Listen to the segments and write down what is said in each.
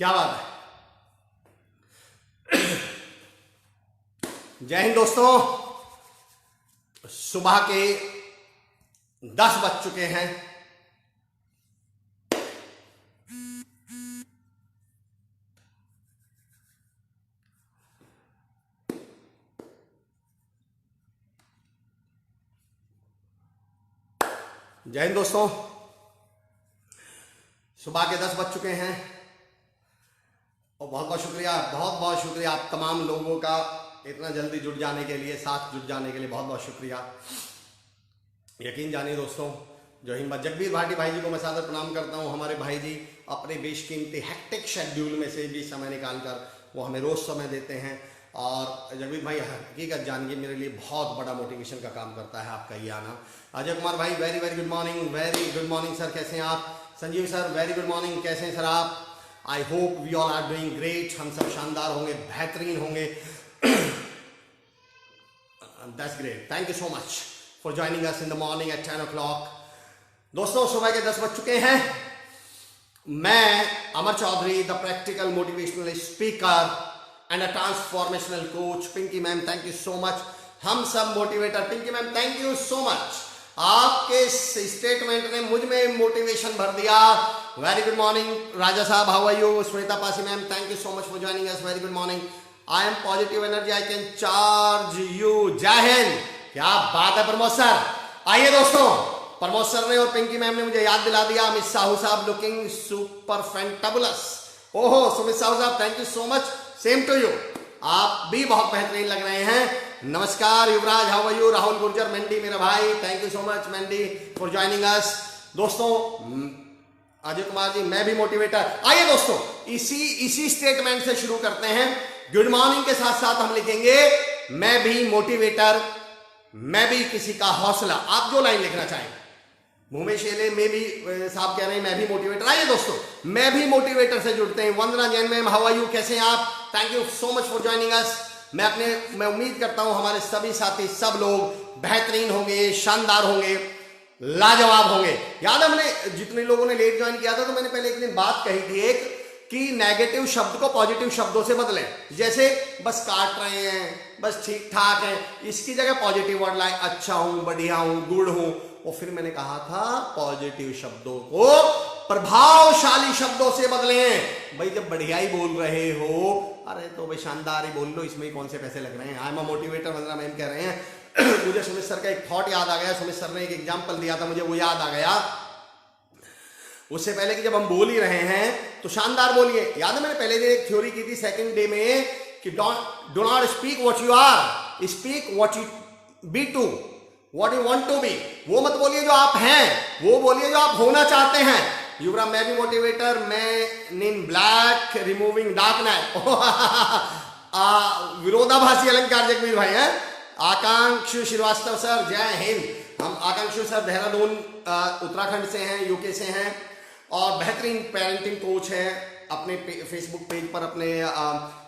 क्या बात है। जय हिंद दोस्तों, सुबह के 10 बज चुके हैं। जय हिंद दोस्तों, सुबह के 10 बज चुके हैं और बहुत बहुत शुक्रिया आप तमाम लोगों का इतना जल्दी जुट जाने के लिए, साथ जुट जाने के लिए बहुत बहुत शुक्रिया। यकीन जानिए दोस्तों, जो हिम्मत जगबीर भाटी भाई जी को मैं सादर प्रणाम करता हूँ। हमारे भाई जी अपने बेशकीमती हेक्टिक शेड्यूल में से भी समय निकालकर वो हमें रोज समय देते हैं। और जगबीर भाई हकीकत जानिए मेरे लिए बहुत बड़ा मोटिवेशन का काम करता है आपका ये आना। अजय कुमार भाई वेरी गुड मॉर्निंग सर, कैसे हैं आप? Sanjeev sir very good morning, कैसे हैं सर आप? I hope we all are doing great. हम सब शानदार होंगे, बेहतरीन होंगे। That's great, thank you so much for joining us in the morning at 10 o'clock। दोस्तों सुबह के 10 बज चुके हैं। मैं Amar Chaudhary, the practical motivational speaker and a transformational coach, Pinky ma'am thank you so much. हम सब motivator, Pinky ma'am thank you so much. आपके स्टेटमेंट ने मुझ में मोटिवेशन भर दिया। वेरी गुड मॉर्निंग राजा साहब, how are you? Shweta Pasi ma'am thank you so much for joining us, very good morning. I am positive energy, I can charge you. Jai Hind, क्या बात है प्रमोद सर। आइए दोस्तों, प्रमोद सर ने और पिंकी मैम ने मुझे याद दिला दिया। अमित साहू साहब लुकिंग सुपर फैंटाबुलस। ओहो सुमित साहू साहब thank you so much, same to you, आप भी बहुत बेहतरीन लग रहे हैं। नमस्कार Yuvraj, how are you? Rahul Gurjar, Mendi मेरा भाई thank you so much Mendi for joining us. दोस्तों अजय कुमार जी मैं भी मोटिवेटर। आइए दोस्तों इसी स्टेटमेंट से शुरू करते हैं। गुड मॉर्निंग के साथ साथ हम लिखेंगे मैं भी मोटिवेटर, मैं भी किसी का हौसला। आप जो लाइन लिखना चाहें। भूमेश एले में भी साहब कह रहे हैं मैं भी मोटिवेटर। आइए दोस्तों मैं भी मोटिवेटर से जुड़ते हैं। Vandana Jain ma'am how are you, कैसे हैं आप? Thank you so much for joining us. मैं उम्मीद करता हूं हमारे सभी साथी सब लोग बेहतरीन होंगे, शानदार होंगे, लाजवाब होंगे। याद है हमने जितने लोगों ने लेट ज्वाइन किया था तो मैंने पहले एक दिन बात कही थी एक कि नेगेटिव शब्द को पॉजिटिव शब्दों से बदलें। जैसे बस काट रहे हैं, बस ठीक ठाक है, इसकी जगह पॉजिटिव वर्ड लाए, अच्छा हूं, बढ़िया हूं, गुड हूं। और फिर मैंने कहा था पॉजिटिव शब्दों को प्रभावशाली शब्दों से बदलें। भाई जब बढ़िया ही बोल रहे हो, अरे तो भाई शानदार ही बोल लो, इसमें ही कौन से पैसे लग रहे हैं। I am a motivator, Vandana ma'am कह रहे हैं। मुझे सुमित सर का एक थॉट याद आ गया। सुमित सर ने एक एग्जाम्पल दिया था, मुझे वो याद आ गया। उससे पहले कि जब हम बोल ही रहे हैं तो शानदार बोलिए। याद है मैंने पहले दिन एक थ्योरी की थी सेकंड डे में कि do not speak what you are, speak what you be to, what you want to be. वो मत बोलिए जो आप हैं, वो बोलिए जो आप होना चाहते हैं। युवराज मैं भी मोटिवेटर, मैं इन ब्लैक रिमूविंग डार्कनेस। विरोधाभासी अलंकार जगबीर भाई हैं। आकांक्षु श्रीवास्तव सर जय हिंद। हम आकांक्षु सर देहरादून उत्तराखंड से हैं, यूके से हैं और बेहतरीन पेरेंटिंग कोच हैं। अपने फेसबुक पेज पर, अपने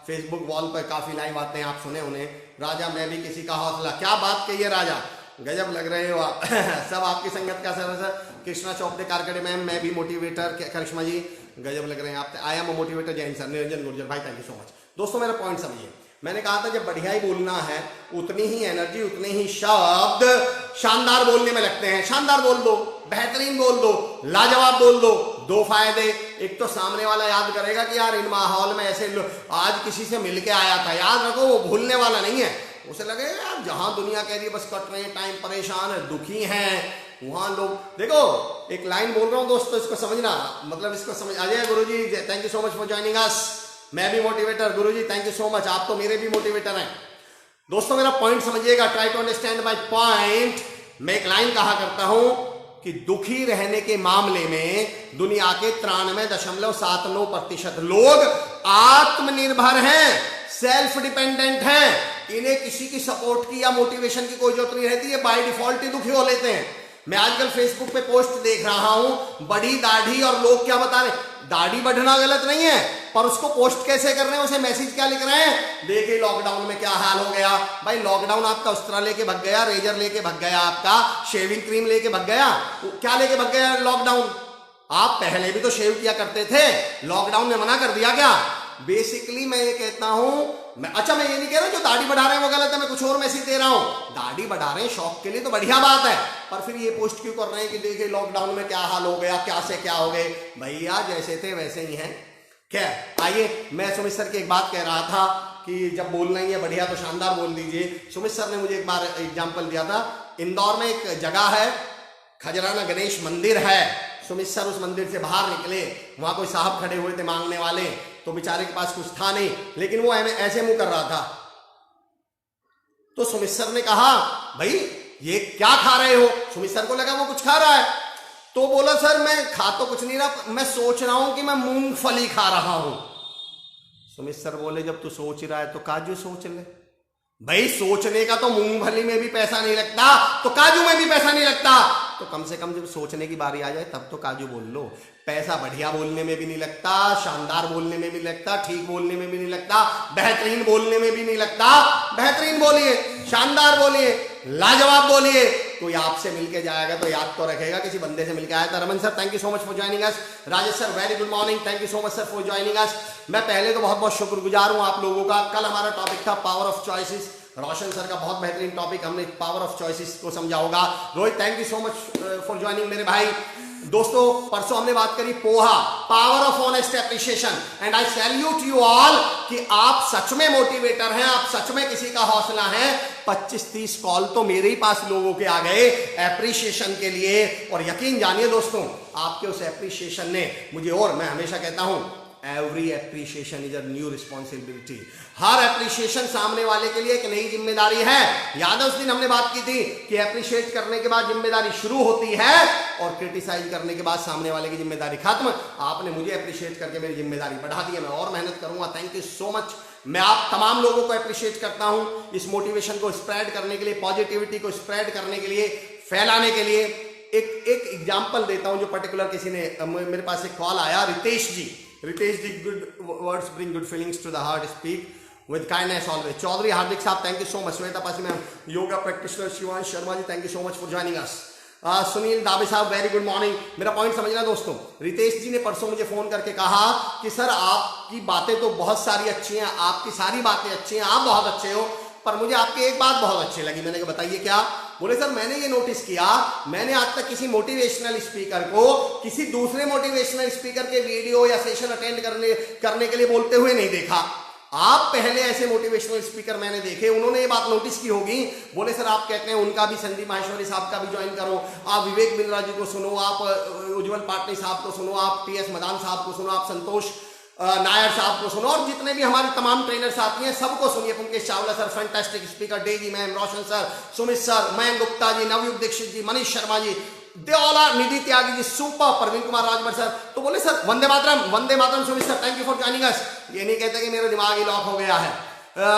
फेसबुक वॉल पर काफी लाइव आते हैं, आप सुने उन्हें। राजा मैं भी किसी का हौसला, क्या बात कही है राजा, गजब लग रहे हो आप। सब आपकी संगत का सर। कृष्णा चौपड़े कारकड़े मैम मैं भी मोटिवेटर, करिश्मा जी गजब लग रहे हैं आप। I am a motivator, Jain sir, Niranjan Gurjar भाई थैंक यू सो मच। दोस्तों मेरा पॉइंट समझिए, मैंने कहा था जब बढ़िया ही बोलना है उतनी ही एनर्जी, उतने ही शब्द शानदार बोलने में लगते हैं। शानदार बोल दो, बेहतरीन बोल दो, लाजवाब बोल दो। दो फायदे, एक तो सामने वाला याद करेगा कि यार इन माहौल में ऐसे आज किसी से मिलके आया था। याद रखो वो भूलने वाला नहीं है। उसे लगे यार जहां दुनिया कह रही है बस कट रहे हैं, टाइम परेशान है, दुखी हैं, वहां लोग देखो। एक लाइन बोल रहा हूं दोस्तों, इसको समझना, मतलब इसको समझ। Ajay Guruji thank you so much for joining us. मैं भी motivator, Guruji thank you so much, आप तो मेरे भी मोटिवेटर हैं। दोस्तों मेरा पॉइंट समझिएगा, try to understand my point. मैं एक लाइन कहा करता हूं कि दुखी रहने के मामले में दुनिया के 93.79% लोग आत्मनिर्भर हैं, सेल्फ डिपेंडेंट हैं। इन्हें किसी की सपोर्ट की या मोटिवेशन की कोई जरूरत नहीं रहती है, बाय डिफॉल्ट ही दुखी हो लेते हैं। मैं आजकल फेसबुक पे पोस्ट देख रहा हूं, बड़ी दाढ़ी, और लोग क्या बता रहे, दाढ़ी बढ़ना गलत नहीं है, पर उसको पोस्ट कैसे कर रहे हैं, उसे मैसेज क्या लिख रहे हैं, देखिए लॉकडाउन में क्या हाल हो गया। भाई लॉकडाउन आपका उस्तरा लेके भग गया, रेजर लेके भग गया, आपका शेविंग क्रीम लेके भग गया, क्या लेके भग गया लॉकडाउन? आप पहले भी तो शेव किया करते थे, लॉकडाउन में मना कर दिया क्या? बेसिकली मैं ये कहता हूं, अच्छा मैं ये नहीं कह रहा जो दाढ़ी बढ़ा रहे हैं वो गलत है, मैं कुछ और मैसेज दे रहा हूं। दाढ़ी बढ़ा रहे हैं शौक के लिए तो बढ़िया बात है, पर फिर ये पोस्ट क्यों कर रहे हैं कि देखिए लॉकडाउन में क्या हाल हो गया, क्या से क्या हो गए। भैया जैसे थे वैसे ही हैं। क्या आइए, मैं सुमित सर की एक बात कह रहा था कि जब बोलना ही है बढ़िया तो शानदार बोल दीजिए। सुमित सर ने मुझे एक बार एग्जाम्पल दिया था, इंदौर में एक जगह है खजराना गणेश मंदिर है। सुमित सर उस मंदिर से बाहर निकले, वहां कोई साहब खड़े हुए थे मांगने वाले, तो बेचारे के पास कुछ था नहीं, लेकिन वो ऐसे मुंह कर रहा था। तो सुमित सर ने कहा भाई ये क्या खा रहे हो? सुमित सर को लगा वो कुछ खा रहा है, तो बोला सर मैं खा तो कुछ नहीं रहा, मैं सोच रहा हूं कि मैं मूंगफली खा रहा हूं। सुमित सर बोले जब तू सोच रहा है तो काजू सोच ले। भाई सोचने का तो मूंगफली में भी पैसा नहीं लगता, तो काजू में भी पैसा नहीं लगता, तो कम से कम जब सोचने की बारी आ जाए तब तो काजू बोल लो। पैसा बढ़िया बोलने में भी नहीं लगता, शानदार बोलने में भी लगता, ठीक बोलने में भी नहीं लगता, बेहतरीन बोलने में भी नहीं लगता। बेहतरीन बोलिए, शानदार बोलिए, लाजवाब बोलिए। कोई आपसे मिलके जाएगा तो याद तो रखेगा, किसी बंदे से मिलके आया था। Raman sir thank you so much for joining us. Rajesh sir very good morning, thank you so much sir for joining us. मैं पहले तो बहुत बहुत शुक्रगुजार हूं आप लोगों का। कल हमारा टॉपिक था power of choices, Roshan sir का बहुत बेहतरीन टॉपिक, हमने पावर ऑफ चॉइसेस को समझा होगा। Rohit thank you so much for joining मेरे भाई। दोस्तों परसों हमने बात करी poha, power of honest appreciation, and I salute you all कि आप सच में मोटिवेटर हैं, आप सच में किसी का हौसला हैं। 25-30 कॉल तो मेरे ही पास लोगों के आ गए एप्रिशिएशन के लिए, और यकीन जानिए दोस्तों आपके उस एप्रिशिएशन ने मुझे, और मैं हमेशा कहता हूं every appreciation is a new responsibility. Her appreciation सामने वाले के लिए एक नई जिम्मेदारी है। याद है उस दिन हमने बात की थी कि एप्रिशिएट करने के बाद जिम्मेदारी शुरू होती है और क्रिटिसाइज करने के बाद सामने वाले की जिम्मेदारी खत्म। आपने मुझे एप्रिशिएट करके मेरी जिम्मेदारी बढ़ा दी है, मैं और मेहनत करूंगा। Thank you so much. मैं आप तमाम लोगों को एप्रिशिएट करता हूं इस मोटिवेशन को स्प्रेड करने के लिए, पॉजिटिविटी को स्प्रेड करने के लिए, फैलाने के लिए। एक एग्जाम्पल देता हूं जो पर्टिकुलर किसी ने, मेरे पास एक कॉल आया, Ritesh ji, good words bring good feelings to the heart, speak with kindness always. Chaudhary Hardik साहब thank you so much. Shweta Pasi ma'am, yoga practitioner Shivansh Sharma ji thank you so much for joining us. Sunil Dabe साहब वेरी गुड मॉर्निंग। मेरा point समझना दोस्तों, रितेश जी ने परसों मुझे phone करके कहा कि सर आपकी बातें तो बहुत सारी अच्छी हैं, आपकी सारी बातें अच्छी हैं, आप बहुत अच्छे हो, पर मुझे आपकी एक बात बहुत अच्छी लगी। मैंने कहा बताइए क्या? बोले सर मैंने ये नोटिस किया, मैंने आज तक किसी मोटिवेशनल स्पीकर को किसी दूसरे मोटिवेशनल स्पीकर के वीडियो या सेशन अटेंड करने के लिए बोलते हुए नहीं देखा। आप पहले ऐसे मोटिवेशनल स्पीकर मैंने देखे, उन्होंने ये बात नोटिस की होगी। बोले सर आप कहते हैं उनका भी, संदीप माहेश्वरी साहब का भी ज्वाइन करो, आप विवेक बिंद्रा जी को सुनो, आप उज्जवल पाटनी साहब को सुनो, आप टीएस मदान साहब को सुनो, आप संतोष नायर साहब को सुनो, और जितने भी हमारे तमाम ट्रेनर साथी हैं सबको सुनिए। Pankaj Chawla sir fantastic speaker, Daisy ma'am, Roshan sir, Sumit sir, Mayank Gupta ji, Navyug Dixit ji, Manish Sharma ji, they all are, Nidhi Tyagi ji super, Praveen Kumar Rajbhar sir. तो बोले sir Vande Mataram Sumit sir thank you for joining us. ये नहीं कहते कि मेरा दिमाग ही लॉक हो गया है।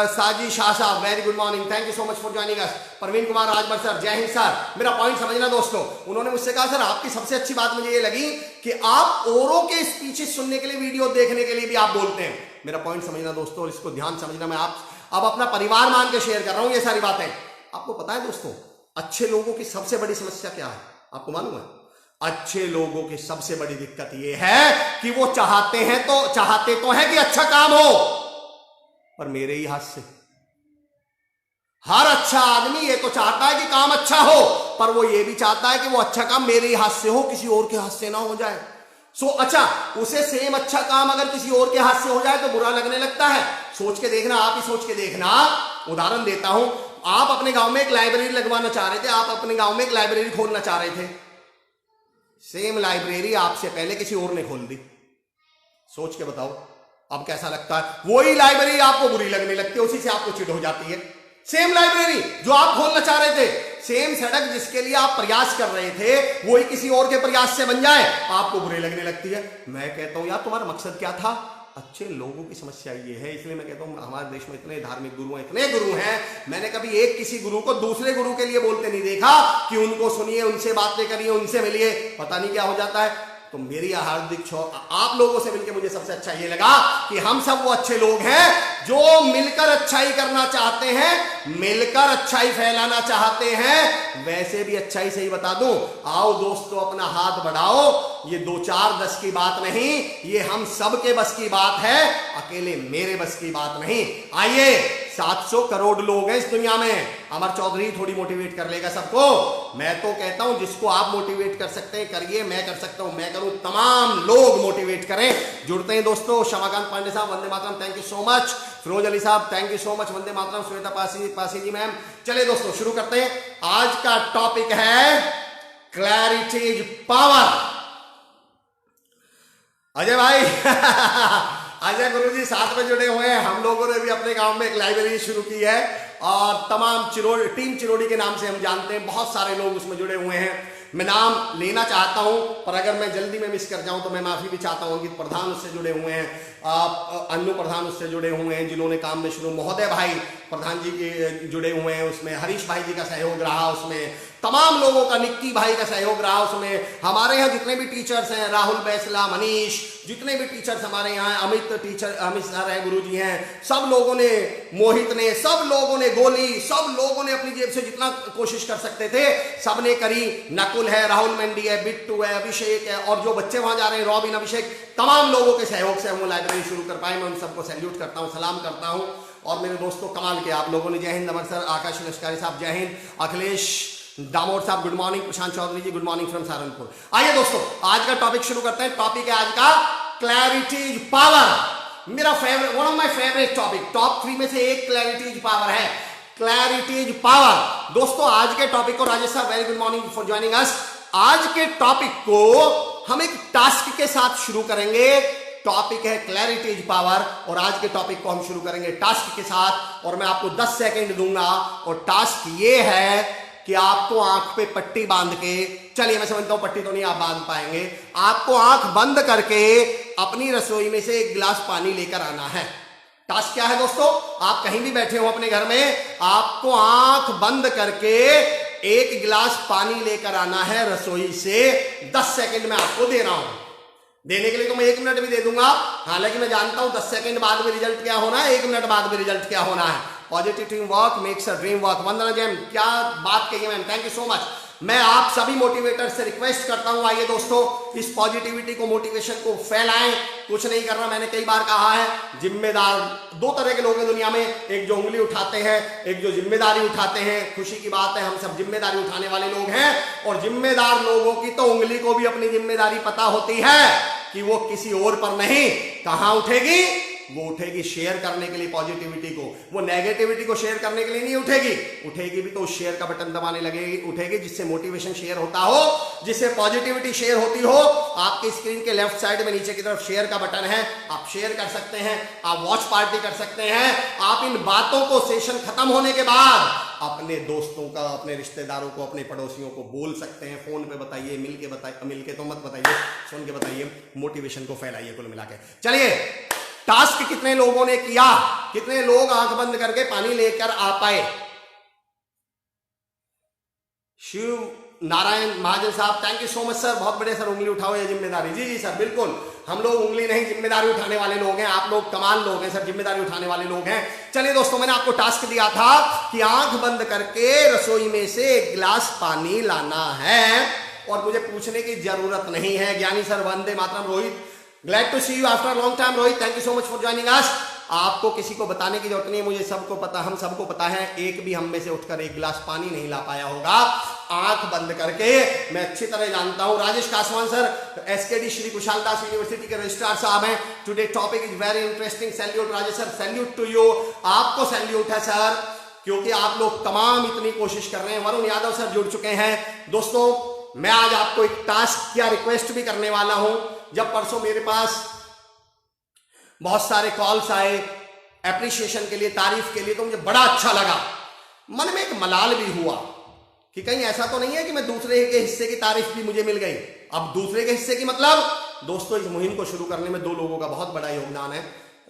साजी शाह साहब very good morning, thank you so much for joining us. Praveen Kumar Rajbhar sir Jai Hind sir. मेरा पॉइंट समझना दोस्तों, उन्होंने मुझसे कहा सर आपकी सबसे अच्छी बात मुझे ये लगी कि आप औरों के स्पीचेस सुनने के लिए, वीडियो देखने के लिए भी आप बोलते हैं। मेरा पॉइंट समझना दोस्तों, और इसको ध्यान समझना, मैं आप अब अपना परिवार मान के शेयर कर रहा हूं ये सारी बातें। आपको पता है दोस्तों अच्छे लोगों की सबसे बड़ी समस्या क्या है? आपको मालूम है? अच्छे लोगों की सबसे बड़ी दिक्कत यह है कि वो चाहते तो हैं कि अच्छा काम हो, पर मेरे ही हाथ से। हर अच्छा आदमी ये तो चाहता है कि काम अच्छा हो, पर वो ये भी चाहता है कि वो अच्छा काम मेरे ही हाथ से हो, किसी और के हाथ से ना हो जाए। अच्छा उसे सेम अच्छा काम अगर किसी और के हाथ से हो जाए तो बुरा लगने लगता है। सोच के देखना, आप ही सोच के देखना। उदाहरण देता हूं, आप अपने गांव में एक लाइब्रेरी लगवाना चाह रहे थे, आप अपने गांव में एक लाइब्रेरी खोलना चाह रहे थे, सेम लाइब्रेरी आपसे पहले किसी और ने खोल दी। सोच के बताओ अब कैसा लगता है? वही लाइब्रेरी आपको बुरी लगने लगती है, उसी से आपको चिढ़ हो जाती है। सेम लाइब्रेरी जो आप खोलना चाह रहे थे, सेम सड़क जिसके लिए आप प्रयास कर रहे थे, वही किसी और के प्रयास से बन जाए, आपको बुरी लगने लगती है। मैं कहता हूं यार तुम्हारा मकसद क्या था? अच्छे लोगों की समस्या ये है, इसलिए मैं कहता हूं हमारे देश में इतने धार्मिक गुरु हैं, इतने गुरु हैं, मैंने कभी एक किसी गुरु को दूसरे गुरु के लिए बोलते नहीं देखा कि उनको सुनिए, उनसे बातें करिए, उनसे मिलिए। पता नहीं क्या हो जाता है। तो मेरी हार्दिक आप लोगों से मिलकर मुझे सबसे अच्छा ये लगा कि हम सब वो अच्छे लोग हैं जो मिलकर अच्छाई करना चाहते हैं, मिलकर अच्छाई फैलाना चाहते हैं। वैसे भी अच्छाई से ही बता दूं, आओ दोस्तों अपना हाथ बढ़ाओ ये 2 4 10 की बात नहीं, ये हम सब के बस की बात है, अकेले मेरे बस की बात नहीं। आइए, 700 करोड़ लोग हैं इस दुनिया में, अमर चौधरी थोड़ी मोटिवेट कर लेगा सबको। मैं तो कहता हूं जिसको आप मोटिवेट कर सकते हैं करिए, मैं कर सकता हूं, मैं करूं, तमाम लोग मोटिवेट करें। जुड़ते हैं दोस्तों। क्षमाकांत पांडे साहब Vande Mataram, thank you so much. Firoz Ali साहब thank you so much, Vande Mataram. Shweta Pasi ji ma'am. चलिए दोस्तों शुरू करते हैं। आज का टॉपिक है क्लैरिटी इज पावर। अजय भाई अजय गुरुजी साथ में जुड़े हुए हैं। हम लोगों ने भी अपने गांव में एक लाइब्रेरी शुरू की है और तमाम टीम चिरोड़ी के नाम से हम जानते हैं, बहुत सारे लोग उसमें जुड़े हुए हैं। मैं नाम लेना चाहता हूं, पर अगर मैं जल्दी में मिस कर जाऊं तो मैं माफी भी चाहता हूं। कि प्रधान उससे जुड़े हुए हैं, अन्नू प्रधान उससे जुड़े हुए हैं जिन्होंने काम में शुरू, महोदय भाई प्रधान जी के जुड़े हुए हैं उसमें, हरीश भाई जी का सहयोग रहा उसमें, तमाम लोगों का, निक्की भाई का सहयोग रहा उसमें। हमारे यहाँ जितने भी टीचर्स हैं, राहुल बैसला, मनीष, जितने भी टीचर्स हमारे यहाँ, अमित सर है, गुरुजी हैं, सब लोगों ने, मोहित ने, सब लोगों ने, गोली, सब लोगों ने अपनी जेब से जितना कोशिश कर सकते थे सब ने करी। नकुल है, राहुल मंडी है, बिट्टू है, अभिषेक है, और जो बच्चे वहां जा रहे हैं, रॉबिन, अभिषेक, तमाम लोगों के सहयोग से हम लाइब्रेरी शुरू कर पाए। मैं उन सबको सैल्यूट करता हूँ, सलाम करता हूँ। और मेरे दोस्तों कमाल के आप लोगों ने, जय हिंद अमर सर, आकाश लश्कारी साहब जय हिंद, अखिलेश दामोर साहब good morning, Prashant Chaudhary ji good morning from Saharanpur. आइए दोस्तों आज का टॉपिक शुरू करते हैं। टॉपिक है आज का क्लैरिटी इज पावर। मेरा favourite, one of my favourite topic, top 3 में से एक क्लैरिटी इज पावर है। Clarity is power. दोस्तों आज के टॉपिक को, राजेश साहब very good morning for joining अस। आज के टॉपिक को हम एक टास्क के साथ शुरू करेंगे। टॉपिक है क्लैरिटी इज पावर और आज के टॉपिक को हम शुरू करेंगे टास्क के साथ। और मैं आपको 10 सेकंड दूंगा और टास्क ये है कि आपको आंख पे पट्टी बांध के, चलिए मैं समझता हूं पट्टी तो नहीं आप बांध पाएंगे, आपको आंख बंद करके अपनी रसोई में से एक गिलास पानी लेकर आना है। टास्क क्या है दोस्तों? आप कहीं भी बैठे हो अपने घर में, आपको आंख बंद करके एक गिलास पानी लेकर आना है रसोई से। 10 सेकंड में आपको दे रहा हूं। देने के लिए तो मैं 1 मिनट भी दे दूंगा, हालांकि मैं जानता हूं 10 सेकंड बाद में रिजल्ट क्या होना है, 1 मिनट बाद में रिजल्ट क्या होना है। Positive team work makes a dream work. Vandana jam, क्या बात कही ma'am, thank you so much. मैं आप सभी मोटिवेटर से रिक्वेस्ट करता हूं, आइए दोस्तों इस पॉजिटिविटी को, मोटिवेशन को फैलाएं। कुछ नहीं करना, मैंने कई बार कहा है, जिम्मेदार 2 तरह के लोग हैं दुनिया में, एक जो उंगली उठाते हैं, एक जो जिम्मेदारी उठाते हैं। खुशी की बात है हम सब जिम्मेदारी उठाने वाले लोग हैं, और जिम्मेदार लोगों की तो उंगली को भी अपनी जिम्मेदारी पता होती है कि वो किसी और पर नहीं, कहां उठेगी, वो उठेगी शेयर करने के लिए पॉजिटिविटी को। वो नेगेटिविटी को शेयर करने के लिए नहीं उठेगी, उठेगी भी तो शेयर का बटन दबाने लगेगी, उठेगी जिससे मोटिवेशन शेयर होता हो, जिससे पॉजिटिविटी शेयर होती हो। आपकी स्क्रीन के लेफ्ट साइड में नीचे की तरफ शेयर का बटन है, आप शेयर कर सकते हैं, आप वॉच पार्टी कर सकते हैं। आप इन बातों को सेशन खत्म होने के बाद अपने दोस्तों का, अपने रिश्तेदारों को, अपने पड़ोसियों को बोल सकते हैं। फोन पे बताइए, मिलके तो मत बताइए, सुन के बताइए, मोटिवेशन को फैलाइए कुल मिला के। चलिए टास्क कितने लोगों ने किया, कितने लोग आंख बंद करके पानी लेकर आ पाए? शिव नारायण महाजन साहब thank you so much sir, बहुत बड़े सर, उंगली उठाओ ये जिम्मेदारी। जी जी सर बिल्कुल, हम लोग उंगली नहीं जिम्मेदारी उठाने वाले लोग हैं, आप लोग कमाल लोग हैं सर, जिम्मेदारी उठाने वाले लोग हैं। चलिए दोस्तों मैंने आपको टास्क दिया था कि आंख बंद करके रसोई में से एक गिलास पानी लाना है, और मुझे पूछने की जरूरत नहीं है। Gyani sir Vande Mataram. Rohit glad to see you after long time. Rohit thank you so much for joining us. आपको किसी को बताने की जरूरत नहीं है, मुझे सबको पता, हम सबको पता है, एक भी हम में से उठकर एक गिलास पानी नहीं ला पाया होगा आंख बंद करके। मैं अच्छी तरह जानता हूं। Rajesh Kaswan sir, SKD Shri Kushal Das university के रजिस्ट्रार साहब हैं। Today topic is very interesting. Salute Rajesh sir, salute to you, आपको सैल्यूट है सर, क्योंकि आप लोग तमाम इतनी कोशिश कर रहे हैं। वरुण यादव सर जुड़ चुके हैं। दोस्तों मैं आज आपको एक टास्क या रिक्वेस्ट भी करने वाला हूं। जब परसों मेरे पास बहुत सारे कॉल्स आए एप्रिसिएशन के लिए, तारीफ के लिए, तो मुझे बड़ा अच्छा लगा, मन में एक मलाल भी हुआ कि कहीं ऐसा तो नहीं है कि मैं दूसरे के हिस्से की तारीफ भी मुझे मिल गई। अब दूसरे के हिस्से की मतलब दोस्तों इस मुहिम को शुरू करने में 2 लोगों का बहुत बड़ा योगदान है।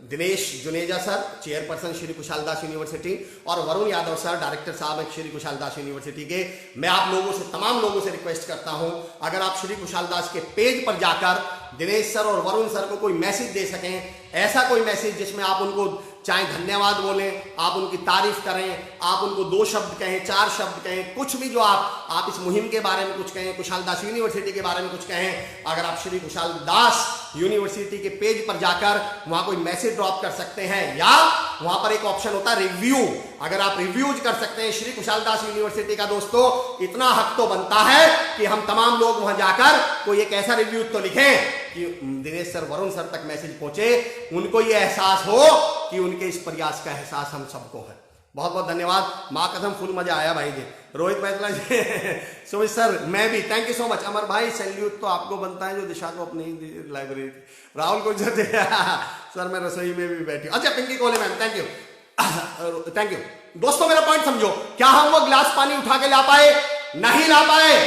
Dinesh Juneja sir, chairperson Shri Kushal Das university, और वरुण यादव सर, डायरेक्टर साहब है श्री कुशाल दास यूनिवर्सिटी के। मैं आप लोगों से, तमाम लोगों से रिक्वेस्ट करता हूं, अगर आप श्री कुशाल दास के पेज पर जाकर दिनेश सर और वरुण सर को कोई मैसेज दे सकें, ऐसा कोई मैसेज जिसमें आप उनको चाहे धन्यवाद बोलें, आप उनकी तारीफ करें, आप उनको 2 शब्द कहें, 4 शब्द कहें, कुछ भी जो आप इस मुहिम के बारे में कुछ कहें, कुशाल दास यूनिवर्सिटी के बारे में कुछ कहें। अगर आप श्री कुशाल दास यूनिवर्सिटी के पेज पर जाकर वहां कोई मैसेज ड्रॉप कर सकते हैं, या वहां पर एक ऑप्शन होता है रिव्यू, अगर आप रिव्यूज कर सकते हैं श्री कुशाल दास यूनिवर्सिटी का, दोस्तों इतना हक तो बनता है कि हम तमाम लोग वहां जाकर कोई एक ऐसा रिव्यू तो लिखें कि दिनेश सर, वरुण सर तक मैसेज पहुंचे, उनको ये एहसास हो कि उनके इस प्रयास का एहसास हम सबको है। बहुत बहुत धन्यवाद, माँ कसम फुल मजा आया भाई जी। रोहित बैतला जी सुमित सर, मैं भी थैंक यू सो मच। अमर भाई सैल्यूट तो आपको बनता है जो दिशा को अपनी लाइब्रेरी। राहुल को सर मैं रसोई में भी बैठी। अच्छा Pinky Kohli ma'am, thank you thank you. दोस्तों मेरा पॉइंट समझो, क्या हम वो गिलास पानी उठा के ला पाए? नहीं ला पाए।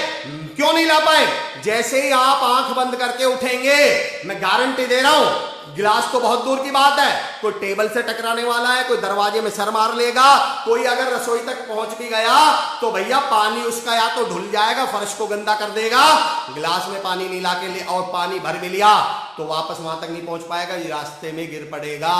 क्यों नहीं ला पाए? जैसे ही आप आंख बंद करके उठेंगे, मैं गारंटी दे रहा हूं, गिलास तो बहुत दूर की बात है, कोई टेबल से टकराने वाला है, कोई दरवाजे में सर मार लेगा, कोई अगर रसोई तक पहुंच भी गया तो भैया पानी उसका या तो धुल जाएगा, फर्श को गंदा कर देगा। गिलास में पानी नहीं लाके ले और पानी भर भी लिया तो वापस वहां तक नहीं पहुंच पाएगा, ये रास्ते में गिर पड़ेगा।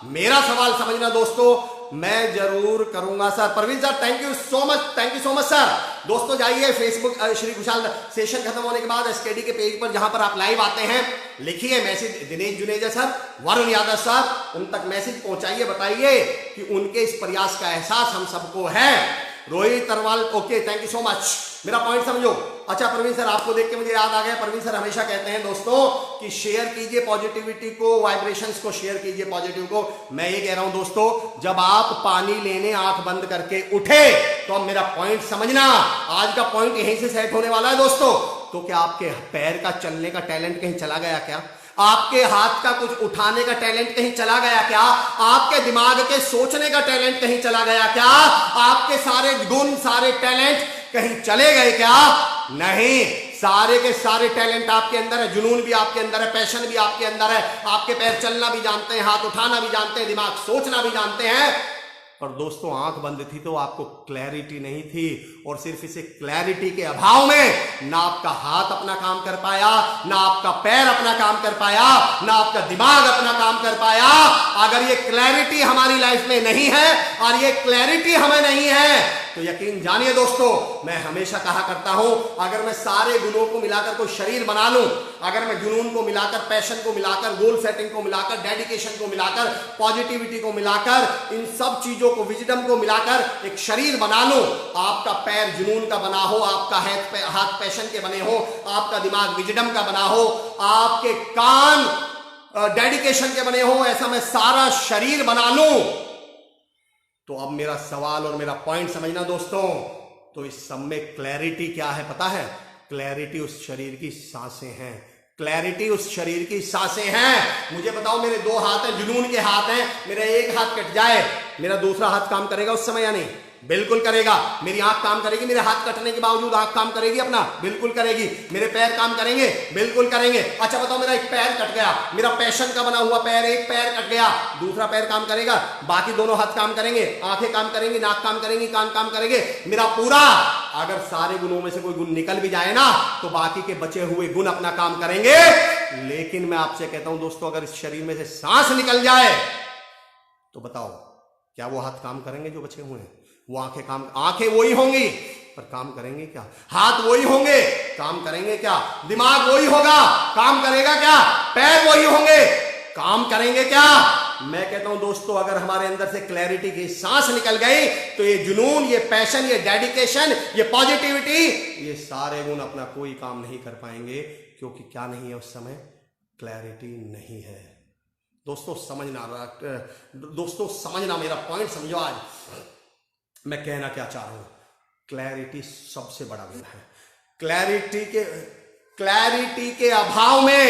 मेरा सवाल समझना दोस्तों, मैं जरूर करूंगा sir. Praveen sir thank you so much, thank you so much sir. दोस्तों जाइए फेसबुक श्री कुशाल सेशन खत्म होने के बाद एसकेडी के पेज पर जहां पर आप लाइव आते हैं, लिखिए message Dinesh Juneja sir, Varun Yadav sir, उन तक मैसेज पहुंचाइए, बताइए कि उनके इस प्रयास का एहसास हम सबको है। Rohit Tarwal okay, thank you so much. मेरा पॉइंट समझो। अच्छा प्रवीण सर, आपको देख के मुझे याद आ गया, प्रवीण सर हमेशा कहते हैं दोस्तों कि शेयर कीजिए पॉजिटिविटी को, वाइब्रेशंस को शेयर कीजिए पॉजिटिव को। मैं ये कह रहा हूं दोस्तों, जब आप पानी लेने आंख बंद करके उठे तो अब मेरा पॉइंट समझना, आज का पॉइंट यहीं से सेट होने वाला है दोस्तों। तो क्या आपके पैर का चलने का टैलेंट कहीं चला गया क्या? आपके हाथ का कुछ उठाने का टैलेंट कहीं चला गया क्या? आपके दिमाग के सोचने का टैलेंट कहीं चला गया क्या? आपके सारे गुण, सारे टैलेंट कहीं चले गए क्या? नहीं, सारे के सारे टैलेंट आपके अंदर है, जुनून भी आपके अंदर है, पैशन भी आपके अंदर है, आपके पैर चलना भी जानते हैं, हाथ उठाना भी जानते हैं, दिमाग सोचना भी जानते हैं। और दोस्तों आंख बंद थी तो आपको क्लैरिटी नहीं थी, और सिर्फ इसे क्लैरिटी के अभाव में ना आपका हाथ अपना काम कर पाया, ना आपका पैर अपना काम कर पाया, ना आपका दिमाग अपना काम कर पाया। अगर ये क्लैरिटी हमारी लाइफ में नहीं है और ये क्लैरिटी हमें नहीं है तो यकीन जानिए दोस्तों, मैं हमेशा कहा करता हूं, अगर मैं सारे गुणों को मिलाकर कोई शरीर बना लूं, अगर मैं जुनून को मिलाकर, पैशन को मिलाकर, गोल सेटिंग को मिलाकर, डेडिकेशन को मिलाकर, पॉजिटिविटी को मिलाकर, इन सब चीजों को, विजडम को मिलाकर एक शरीर बना लूं, आपका पैर जुनून का बना हो, आपका हाथ पैशन के बने हो, आपका दिमाग विजडम का बना हो, आपके कान डेडिकेशन के बने हो, ऐसा मैं सारा शरीर बना लूं, तो अब मेरा सवाल और मेरा पॉइंट समझना दोस्तों, तो इस सब में क्लैरिटी क्या है पता है? क्लैरिटी उस शरीर की सांसें हैं, क्लैरिटी उस शरीर की सांसें हैं। मुझे बताओ, मेरे 2 हाथ हैं, जुनून के हाथ हैं, मेरा एक हाथ कट जाए, मेरा दूसरा हाथ काम करेगा उस समय या नहीं? बिल्कुल करेगा। मेरी आंख काम करेगी, मेरे हाथ कटने के बावजूद आंख काम करेगी अपना? बिल्कुल करेगी। मेरे पैर काम करेंगे? बिल्कुल करेंगे। अच्छा बताओ, मेरा एक पैर कट गया, मेरा पैशन का बना हुआ पैर, एक पैर कट गया, दूसरा पैर काम करेगा? बाकी दोनों हाथ काम करेंगे, आंखें काम करेंगी, नाक काम करेंगी, कान काम करेंगे, मेरा पूरा, अगर सारे गुणों में से कोई गुण निकल भी जाए ना तो बाकी के बचे हुए गुण अपना काम करेंगे। लेकिन मैं आपसे कहता हूं दोस्तों, अगर इस शरीर में से सांस निकल जाए तो बताओ क्या वो हाथ काम करेंगे जो बचे हुए हैं? वो आंखें वही होंगी पर काम करेंगे क्या? हाथ वही होंगे, काम करेंगे क्या? दिमाग वही होगा, काम करेगा क्या? पैर वही होंगे, काम करेंगे क्या? मैं कहता हूं दोस्तों, अगर हमारे अंदर से क्लैरिटी की सांस निकल गई तो ये जुनून, ये पैशन, ये डेडिकेशन, ये पॉजिटिविटी, ये सारे गुण अपना कोई काम नहीं कर पाएंगे, क्योंकि क्या नहीं है उस समय? क्लैरिटी नहीं है। दोस्तों समझना, मेरा पॉइंट समझो। आज मैं कहना क्या चाह रहा हूं, क्लैरिटी सबसे बड़ा गुण है। क्लैरिटी के अभाव में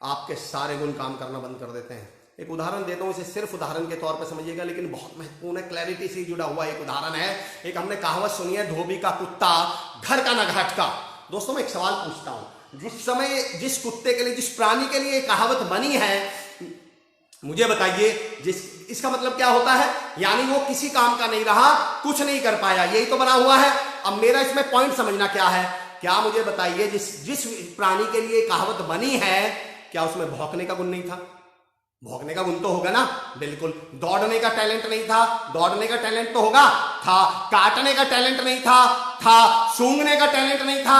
आपके सारे गुण काम करना बंद कर देते हैं। एक उदाहरण देता हूं, इसे सिर्फ उदाहरण के तौर पे समझिएगा, लेकिन बहुत महत्वपूर्ण है, क्लैरिटी से जुड़ा हुआ एक उदाहरण है। एक हमने कहावत सुनी है, धोबी का कुत्ता घर का न घाट का। दोस्तों मैं एक सवाल पूछता हूं, जिस कुत्ते के लिए, जिस प्राणी के लिए कहावत बनी है, मुझे बताइए इसका मतलब क्या होता है? यानी वो किसी काम का नहीं रहा, कुछ नहीं कर पाया, यही तो बना हुआ है। अब मेरा इसमें पॉइंट समझना क्या है, क्या मुझे बताइए, जिस प्राणी के लिए कहावत बनी है, क्या उसमें भौंकने का गुण नहीं था? भौंकने का गुण तो होगा ना, बिल्कुल। दौड़ने का टैलेंट नहीं था, दौड़ने का टैलेंट तो होगा, था। काटने का टैलेंट नहीं था। सूंघने का टैलेंट नहीं था।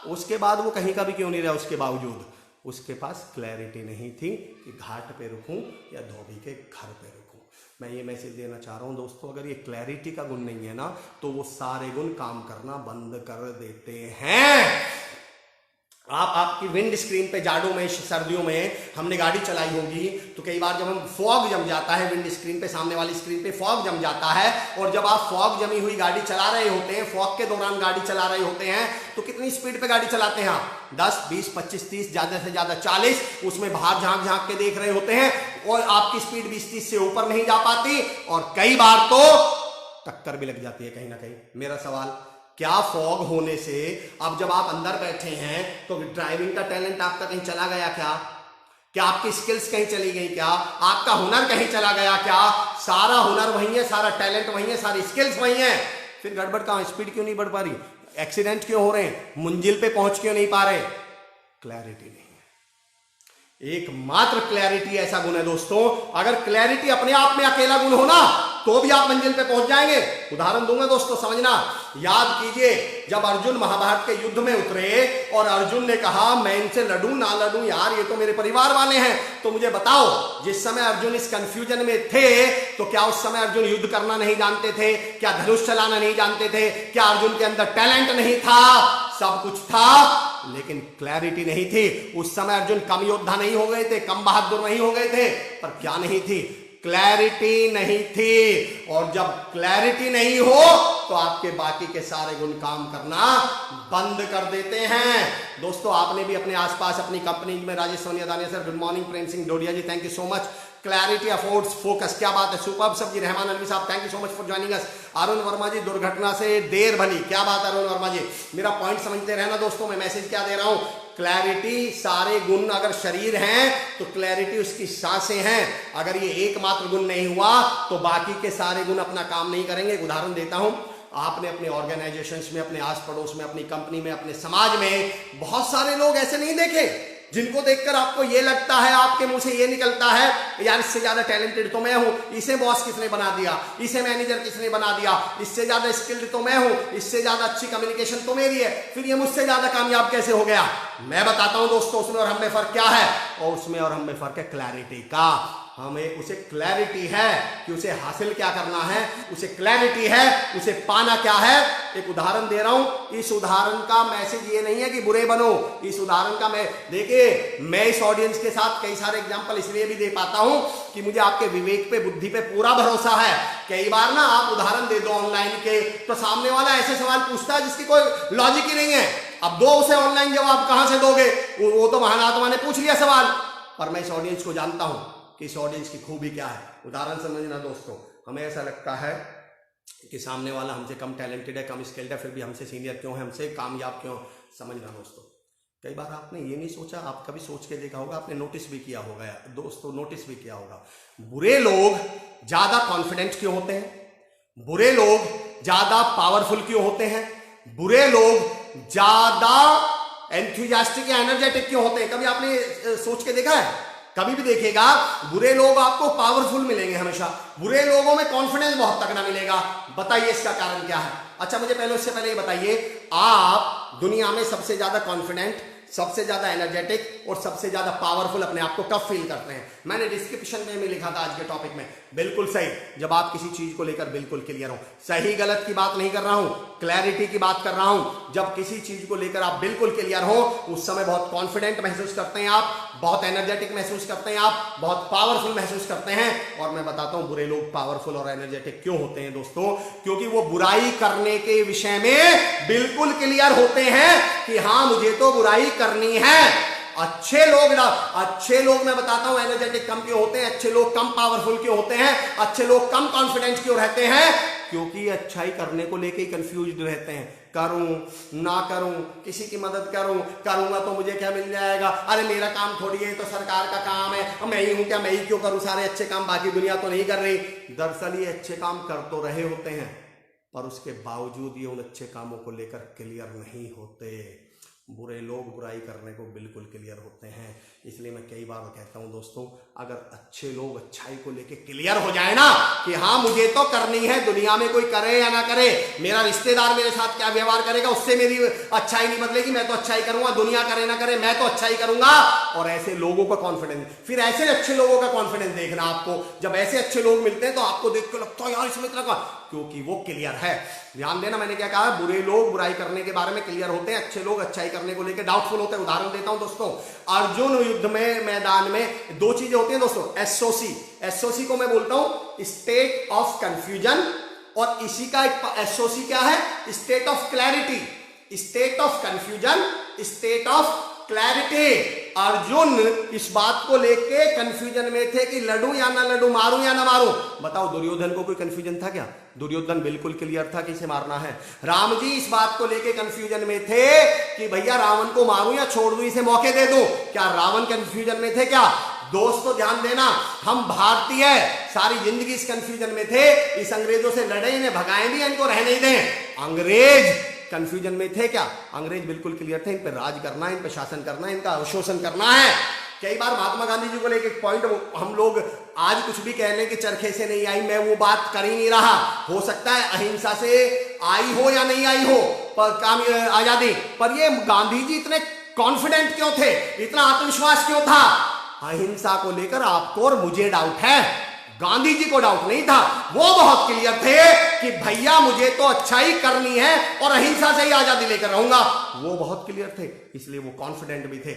उसके बाद वो कहीं का भी क्यों नहीं रहा, उसके बावजूद उसके पास क्लैरिटी नहीं थी कि घाट पे रुकूं या धोबी के घर पे रुकूं। मैं ये मैसेज देना चाह रहा हूं दोस्तों, अगर ये क्लैरिटी का गुण नहीं है ना, तो वो सारे गुण काम करना बंद कर देते हैं। आपकी विंड स्क्रीन पे जाड़ों में, सर्दियों में हमने गाड़ी चलाई होगी, तो कई बार जब हम फॉग जम जाता है विंड स्क्रीन पे, सामने वाली स्क्रीन पे फॉग जम जाता है, और जब आप फॉग जमी हुई गाड़ी चला रहे होते हैं, फॉग के दौरान गाड़ी चला रहे होते हैं, तो कितनी स्पीड पे गाड़ी चलाते हैं आप? 10, 20, 25, 30, ज्यादा से ज्यादा 40, उसमें बाहर झांक झांक के देख रहे होते हैं, और आपकी स्पीड 20-30 से ऊपर नहीं जा पाती, और कई बार तो टक्कर भी लग जाती है कहीं ना कहीं। मेरा सवाल, क्या फॉग होने से अब जब आप अंदर बैठे हैं तो ड्राइविंग का टैलेंट आपका कहीं चला गया क्या? क्या आपकी स्किल्स कहीं चली गई क्या? आपका हुनर कहीं चला गया क्या? सारा हुनर वही है, सारा टैलेंट वही है, सारी स्किल्स वही है, फिर गड़बड़ कहां? स्पीड क्यों नहीं बढ़ पा रही? एक्सीडेंट क्यों हो रहे हैं? मंजिल पे पहुंच क्यों नहीं पा रहे? क्लैरिटी नहीं है। एकमात्र क्लैरिटी ऐसा गुण है दोस्तों, अगर क्लैरिटी अपने आप में अकेला गुण हो ना, तो भी आप मंजिल पे पहुंच जाएंगे। उदाहरण दूंगा दोस्तों, समझना। याद कीजिए, जब अर्जुन महाभारत के युद्ध में उतरे और अर्जुन ने कहा मैं इनसे लड़ूं ना लड़ूं, यार ये तो मेरे परिवार वाले हैं, तो मुझे बताओ, जिस समय अर्जुन इस कंफ्यूजन में थे, तो क्या उस समय अर्जुन युद्ध करना नहीं जानते थे? क्या धनुष चलाना नहीं जानते थे? क्या अर्जुन के अंदर टैलेंट नहीं था? सब कुछ था, लेकिन क्लैरिटी नहीं थी। उस समय अर्जुन कम योद्धा नहीं हो गए थे, कम बहादुर नहीं हो गए थे, पर क्या नहीं थी? क्लैरिटी नहीं थी। और जब क्लैरिटी नहीं हो तो आपके बाकी के सारे गुण काम करना बंद कर देते हैं। दोस्तों, आपने भी अपने आसपास अपनी कंपनी में, Rajesh Sonia Dania sir, good morning, Prem Singh Dodiya ji, thank you so much. Clarity affords focus, क्या बात है, सुपर्ब सब्जी। रहमान अलवी साहब, thank you so much for joining us. Arun Verma ji, दुर्घटना से देर भली, क्या बात है अरुण वर्मा जी। मेरा पॉइंट समझते रहना दोस्तों, मैं मैसेज क्या दे रहा हूं। क्लैरिटी, सारे गुण अगर शरीर हैं तो क्लैरिटी उसकी सांसें हैं। अगर ये एकमात्र गुण नहीं हुआ तो बाकी के सारे गुण अपना काम नहीं करेंगे। एक उदाहरण देता हूं, आपने अपने ऑर्गेनाइजेशंस में, अपने आस पड़ोस में, अपनी कंपनी में, अपने समाज में बहुत सारे लोग ऐसे नहीं देखे जिनको देखकर आपको ये लगता है, आपके मुंह से ये निकलता है, यार इससे ज्यादा टैलेंटेड तो मैं हूं, इसे बॉस किसने बना दिया, इसे मैनेजर किसने बना दिया, इससे ज्यादा स्किल्ड तो मैं हूं, इससे ज्यादा अच्छी कम्युनिकेशन तो मेरी है, फिर ये मुझसे ज्यादा कामयाब कैसे हो गया? मैं बताता हूं दोस्तों, उसमें और हम में फर्क क्या है, और उसमें और हम में फर्क है क्लैरिटी का। हमें उसे क्लैरिटी है कि उसे हासिल क्या करना है, उसे क्लैरिटी है उसे पाना क्या है। एक उदाहरण दे रहा हूं, इस उदाहरण का मैसेज ये नहीं है कि बुरे बनो, इस उदाहरण का मैं, देखिए, मैं इस ऑडियंस के साथ कई सारे एग्जांपल इसलिए भी दे पाता हूं कि मुझे आपके विवेक पे, बुद्धि पे पूरा भरोसा है। कई बार ना आप उदाहरण दे दो ऑनलाइन के, तो सामने वाला ऐसे सवाल पूछता है जिसकी कोई लॉजिक ही नहीं है। अब दो उसे ऑनलाइन जवाब, कहां से दोगे? वो तो महानात्मा ने पूछ लिया सवाल, पर मैं इस ऑडियंस को जानता हूं कि इस ऑडियंस की खूबी क्या है। उदाहरण समझना दोस्तों, हमें ऐसा लगता है कि सामने वाला हमसे कम टैलेंटेड है, कम स्किल्ड है, फिर भी हमसे सीनियर क्यों है, हमसे कामयाब क्यों? समझना दोस्तों, कई बार आपने ये नहीं सोचा, आप कभी सोच के देखा होगा, आपने नोटिस भी किया होगा दोस्तों, नोटिस भी किया होगा, बुरे लोग ज्यादा कॉन्फिडेंट क्यों होते हैं? बुरे लोग ज्यादा पावरफुल क्यों होते हैं? बुरे लोग ज्यादा एंथुसियास्टिक या एनर्जेटिक क्यों होते हैं? कभी आपने सोच के देखा है? कभी भी देखिएगा, बुरे लोग आपको पावरफुल मिलेंगे हमेशा, बुरे लोगों में कॉन्फिडेंस बहुत तगड़ा मिलेगा। बताइए इसका कारण क्या है? अच्छा, मुझे इससे पहले ये बताइए, आप दुनिया में सबसे ज्यादा कॉन्फिडेंट, सबसे ज्यादा एनर्जेटिक और सबसे ज्यादा पावरफुल अपने आप को कब फील करते हैं? मैंने डिस्क्रिप्शन में लिखा था आज के टॉपिक में, बिल्कुल सही, जब आप किसी चीज को लेकर बिल्कुल क्लियर हो। सही गलत की बात नहीं कर रहा हूं, क्लैरिटी की बात कर रहा हूं। जब किसी चीज को लेकर आप बिल्कुल क्लियर हो, उस समय बहुत कॉन्फिडेंट महसूस करते हैं आप, बहुत एनर्जेटिक महसूस करते हैं आप, बहुत पावरफुल महसूस करते हैं। और मैं बताता हूं बुरे लोग पावरफुल और एनर्जेटिक क्यों होते हैं दोस्तों, क्योंकि वो बुराई करने के विषय में बिल्कुल क्लियर होते हैं कि हाँ, मुझे तो बुराई करनी है। अच्छे लोग मैं बताता हूं एनर्जेटिक कम क्यों होते हैं, अच्छे लोग कम पावरफुल क्यों होते हैं, अच्छे लोग कम कॉन्फिडेंट क्यों रहते हैं? क्योंकि अच्छाई करने को लेके कंफ्यूज्ड रहते हैं। करूं ना करूं, किसी की मदद करूंगा तो मुझे क्या मिल जाएगा? अरे मेरा काम थोड़ी है, तो सरकार का काम है, मैं ही हूं क्या, मैं ही क्यों करूं सारे अच्छे काम, बाकी दुनिया तो नहीं कर रही। दरअसल ये अच्छे काम कर तो रहे होते हैं, पर उसके बावजूद ये उन अच्छे कामों को लेकर क्लियर नहीं होते। बुरे लोग बुराई करने को बिल्कुल क्लियर होते हैं। इसलिए मैं कई बार कहता हूं दोस्तों, अगर अच्छे लोग अच्छाई को लेके क्लियर हो जाए ना कि हाँ मुझे तो करनी है, दुनिया में कोई करे या ना करे, मेरा रिश्तेदार मेरे साथ क्या व्यवहार करेगा उससे मेरी अच्छाई नहीं बदलेगी, मैं तो अच्छाई करूंगा, दुनिया करे ना करे मैं तो अच्छाई करूंगा। और ऐसे लोगों का कॉन्फिडेंस, फिर ऐसे अच्छे लोगों का कॉन्फिडेंस देखना आपको, जब ऐसे अच्छे लोग मिलते हैं तो आपको देख के लगता है यार इसमें इतना का, क्योंकि वो क्लियर है। ध्यान देना, मैंने क्या कहा, बुरे लोग बुराई करने के बारे में क्लियर होते हैं, अच्छे लोग अच्छाई करने को लेकर डाउटफुल होते हैं। उदाहरण देता हूं दोस्तों, अर्जुन युद्ध में मैदान में दो चीजें होती हैं दोस्तों, एसओसी को मैं बोलता हूं स्टेट ऑफ कंफ्यूजन, और इसी का एक एसओसी क्या है, state of clarity. State of confusion, state of clarity. Arjun इस बात को लेके कंफ्यूजन में थे कि लड़ू या ना लड़ू, मारूं या ना मारूं। बताओ दुर्योधन को कोई कंफ्यूजन था क्या? दुर्योधन बिल्कुल क्लियर था कि इसे मारना है। राम जी इस बात को लेके कंफ्यूजन में थे कि भैया रावण को मारूं या छोड़ दूं, इसे मौके दे दूं। क्या रावण कंफ्यूजन में थे क्या? दोस्तों ध्यान देना, हम भारतीय सारी जिंदगी इस कंफ्यूजन में थे, इस अंग्रेजों से लड़े, इन्हें भगाएं भी, इनको रहने ही दें। अंग्रेज कंफ्यूजन में थे क्या? अंग्रेज बिल्कुल क्लियर थे, इन पर राज करना है, इन पर शासन करना है, इनका अवशोषण करना है। कई बार महात्मा गांधी जी को लेकर एक पॉइंट, हम लोग आज कुछ भी कह लें कि चरखे से नहीं आई, मैं वो बात कर ही नहीं रहा। हो सकता है अहिंसा से आई हो या नहीं आई हो पर काम आजादी, पर ये गांधी जी इतने कॉन्फिडेंट क्यों थे, इतना आत्मविश्वास क्यों था? अहिंसा को लेकर आपको और मुझे डाउट है, गांधी जी को डाउट नहीं था। वो बहुत क्लियर थे कि भैया मुझे तो अच्छाई करनी है और अहिंसा से ही आजादी लेकर रहूंगा। वो बहुत क्लियर थे, इसलिए वो कॉन्फिडेंट भी थे।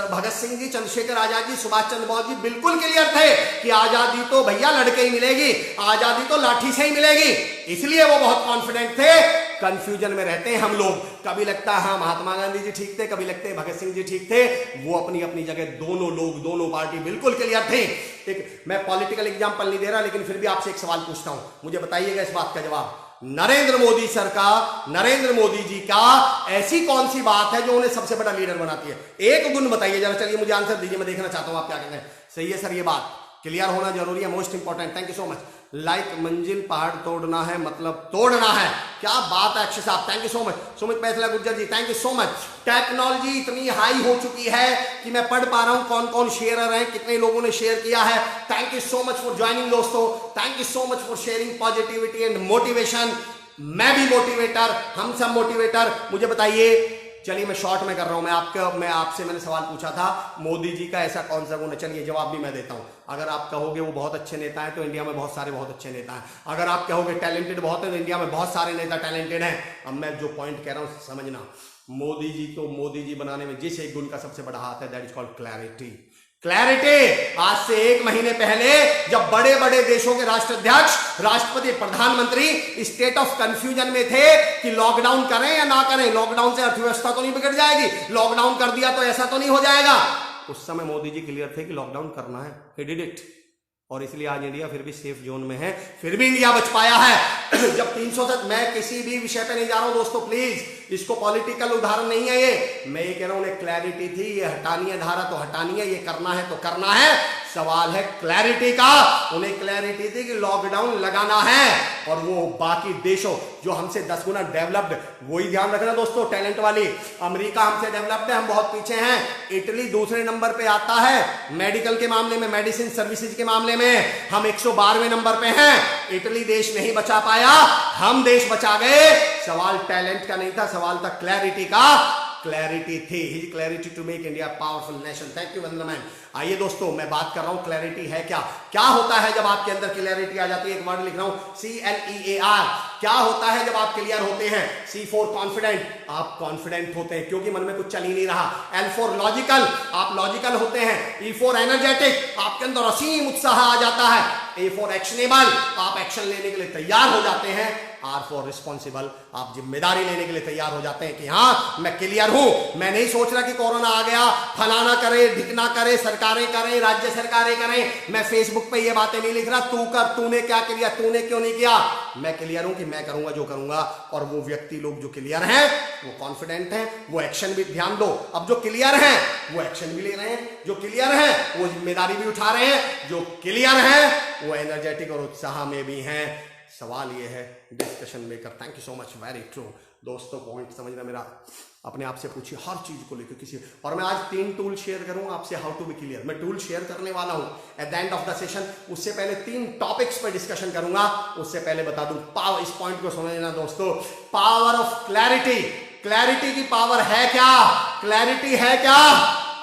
भगत सिंह जी, चंद्रशेखर आजाद जी, सुभाष चंद्र बोस जी बिल्कुल क्लियर थे कि आजादी तो भैया लड़के ही मिलेगी, आजादी तो लाठी से ही मिलेगी। इसलिए वो बहुत कॉन्फिडेंट थे। कंफ्यूजन में रहते हैं हम लोग, कभी लगता है हाँ महात्मा गांधी जी ठीक थे, कभी लगते हैं भगत सिंह जी ठीक थे। वो अपनी अपनी जगह दोनों लोग, दोनों पार्टी बिल्कुल क्लियर थे। एक मैं पॉलिटिकल एग्जांपल नहीं दे रहा, लेकिन फिर भी आपसे एक सवाल पूछता हूं, मुझे बताइएगा इस बात का जवाब। नरेंद्र मोदी सरकार, नरेंद्र मोदी जी का ऐसी कौन सी बात है जो उन्हें सबसे बड़ा लीडर बनाती है? एक गुण बताइए जरा, चलिए मुझे आंसर दीजिए, मैं देखना चाहता हूं आप क्या कहते हैं। सही है सर, ये बात क्लियर होना जरूरी है, most important. Thank you so much. Like मंजिल पहाड़ तोड़ना है मतलब तोड़ना है, क्या बात है अक्षय साहब, thank you so much. Sumit Paisla Gurjar ji, thank you so much. Technology इतनी हाई हो चुकी है कि मैं पढ़ पा रहा हूं कौन कौन शेयरर हैं, कितने लोगों ने शेयर किया है। Thank you so much for joining दोस्तों, thank you so much for sharing positivity and motivation. मैं भी मोटिवेटर, हम सब मोटिवेटर। मुझे बताइए, चलिए मैं शॉर्ट में कर रहा हूं, मैंने सवाल पूछा था मोदी जी का ऐसा कौन सा गुण है, चलिए जवाब भी मैं देता हूं। अगर आप कहोगे वो बहुत अच्छे नेता हैं तो इंडिया में बहुत सारे बहुत अच्छे नेता हैं। अगर आप कहोगे टैलेंटेड बहुत है तो इंडिया में बहुत सारे नेता टैलेंटेड हैं। अब मैं जो पॉइंट कह रहा हूं समझना, मोदी जी को मोदी जी बनाने में जिस एक गुण का सबसे बड़ा हाथ है, that is called clarity. Clarity. आज से 1 महीने पहले जब बड़े बड़े देशों के राष्ट्राध्यक्ष, राष्ट्रपति, प्रधानमंत्री स्टेट ऑफ कंफ्यूजन में थे कि लॉकडाउन करें या ना करें, लॉकडाउन से अर्थव्यवस्था तो नहीं बिगड़ जाएगी, लॉकडाउन कर दिया तो ऐसा तो नहीं हो जाएगा, उस समय मोदी जी क्लियर थे कि लॉकडाउन करना है। He did it. और इसलिए आज इंडिया फिर भी सेफ जोन में है, फिर भी इंडिया बच पाया है। जब 300 तक, मैं किसी भी विषय पे नहीं जा रहा हूं दोस्तों, प्लीज, इसको पॉलिटिकल उदाहरण नहीं है ये, मैं ये कह रहा हूं उन्हें क्लैरिटी थी, ये हटानी है धारा तो हटानी है, ये करना है तो करना है। सवाल है क्लैरिटी का। उन्हें क्लैरिटी थी कि लॉकडाउन लगाना है, और वो बाकी देशों जो हमसे 10 गुना डेवलप्ड, वही ध्यान रखना दोस्तों, टैलेंट वाली। अमेरिका हमसे डेवलप्ड है, हम बहुत पीछे हैं। इटली दूसरे नंबर पे आता है मेडिकल के मामले में, मेडिसिन सर्विसेज के मामले में हम 112वें नंबर पे हैं। इटली देश नहीं बचा पाया, हम देश बचा गए। सवाल टैलेंट का नहीं था, सवाल था क्लैरिटी का। क्लैरिटी थी, his clarity to make India powerful nation. Thank you Vandana ma'am. आइए दोस्तों, मैं बात कर रहा हूं क्लैरिटी है क्या। क्या होता है जब आपके अंदर क्लैरिटी आ जाती है? एक वर्ड लिख रहा हूं, CLEAR। क्या होता है जब आप क्लियर होते हैं? C फॉर कॉन्फिडेंट, आप कॉन्फिडेंट होते हैं क्योंकि मन में कुछ चल ही नहीं रहा। L फॉर लॉजिकल, आप लॉजिकल होते हैं। E फॉर एनर्जेटिक, आपके अंदर असीम उत्साह आ जाता है। A फॉर एक्शनेबल, आप एक्शन लेने के लिए तैयार हो जाते हैं। R फॉर रिस्पॉन्सिबल, आप जिम्मेदारी लेने के लिए तैयार हो जाते हैं कि हाँ मैं क्लियर हूं, मैं नहीं सोच रहा कि कोरोना आ गया, फलाना करे, ढिकना करे, सरकारें करें, राज्य सरकारें करें। मैं फेसबुक पे ये बातें नहीं लिख रहा तू कर, तूने क्या किया, तूने क्यों नहीं किया। मैं क्लियर हूं कि मैं करूंगा जो करूंगा। और वो व्यक्ति लोग जो क्लियर हैं, वो कॉन्फिडेंट हैं, वो एक्शन भी, ध्यान दो, अब जो क्लियर हैं वो एक्शन भी ले रहे हैं, जो क्लियर हैं वो जिम्मेदारी भी उठा रहे हैं, जो क्लियर हैं वो एनर्जेटिक और उत्साह में भी हैं। सवाल ये है, discussion maker, thank you so much, very true. दोस्तों पॉइंट समझना मेरा, अपने आप से पूछिए हर चीज को लेकर किसी। और मैं आज 3 टूल शेयर करूंगा आपसे, हाउ टू बी क्लियर। मैं टूल शेयर करने वाला हूं at the end of the session. उससे पहले 3 टॉपिक्स पर डिस्कशन करूंगा। उससे पहले बता दूं पावर, इस पॉइंट को समझ लेना दोस्तों, पावर ऑफ क्लैरिटी। क्लैरिटी की पावर है क्या? क्लैरिटी है क्या?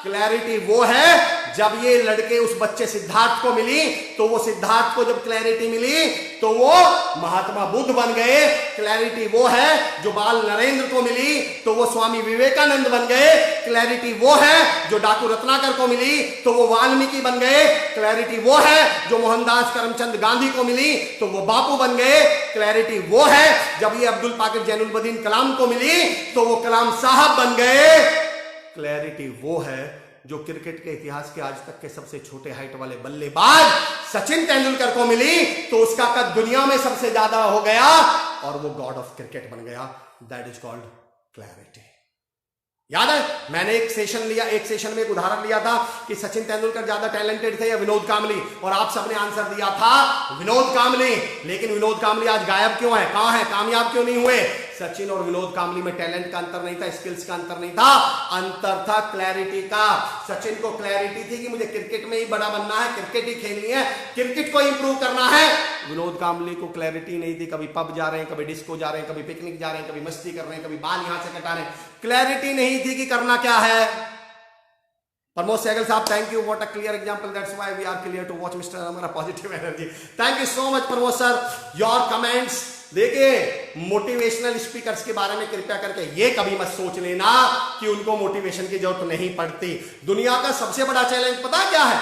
क्लैरिटी वो है जब ये लड़के उस बच्चे सिद्धार्थ को मिली, तो वो सिद्धार्थ को जब क्लैरिटी मिली तो वो महात्मा बुद्ध बन गए। क्लैरिटी वो है जो बाल नरेंद्र को मिली तो वो स्वामी विवेकानंद बन गए। क्लैरिटी वो है जो डाकू रत्नाकर को मिली तो वो वाल्मीकि बन गए। क्लैरिटी वो है जो मोहनदास करमचंद गांधी को मिली तो वो बापू बन गए। क्लैरिटी वो है जब ये अब्दुल पाकिर जैनुलबदीन कलाम को मिली तो वो कलाम साहब बन गए। क्लैरिटी वो है जो क्रिकेट के इतिहास के आज तक के सबसे छोटे हाइट वाले बल्लेबाज सचिन तेंदुलकर को मिली तो उसका कद दुनिया में सबसे ज्यादा हो गया और वो गॉड ऑफ क्रिकेट बन गया। That is called clarity. याद है मैंने एक सेशन में एक उदाहरण लिया था कि सचिन तेंदुलकर ज्यादा टैलेंटेड थे या विनोद कांबली, और आप सबने आंसर दिया था विनोद कांबली। लेकिन विनोद कांबली आज गायब क्यों है? कहां है? कामयाब क्यों नहीं हुए? सचिन और विनोद कांबली में टैलेंट का अंतर नहीं था, स्किल्स का अंतर नहीं था, अंतर था क्लैरिटी का। सचिन को क्लैरिटी थी कि मुझे क्रिकेट में ही बड़ा बनना है, क्रिकेट ही खेलनी है, क्रिकेट को इंप्रूव करना है। विनोद कांबली को क्लैरिटी नहीं थी, कभी पब जा रहे हैं, कभी डिस्को जा रहे हैं, कभी पिकनिक जा रहे हैं, कभी मस्ती कर रहे हैं, कभी बाल यहां से कटा रहे हैं। क्लैरिटी नहीं थी कि करना क्या है। प्रमोद सहगल साहब, thank you, what a clear example, that's why we are clear to watch mister हमारा positive energy. Thank you so much Pramod sir, your comments. देखिए मोटिवेशनल स्पीकर्स के बारे में कृपया करके ये कभी मत सोच लेना कि उनको मोटिवेशन की जरूरत नहीं पड़ती। दुनिया का सबसे बड़ा चैलेंज पता क्या है?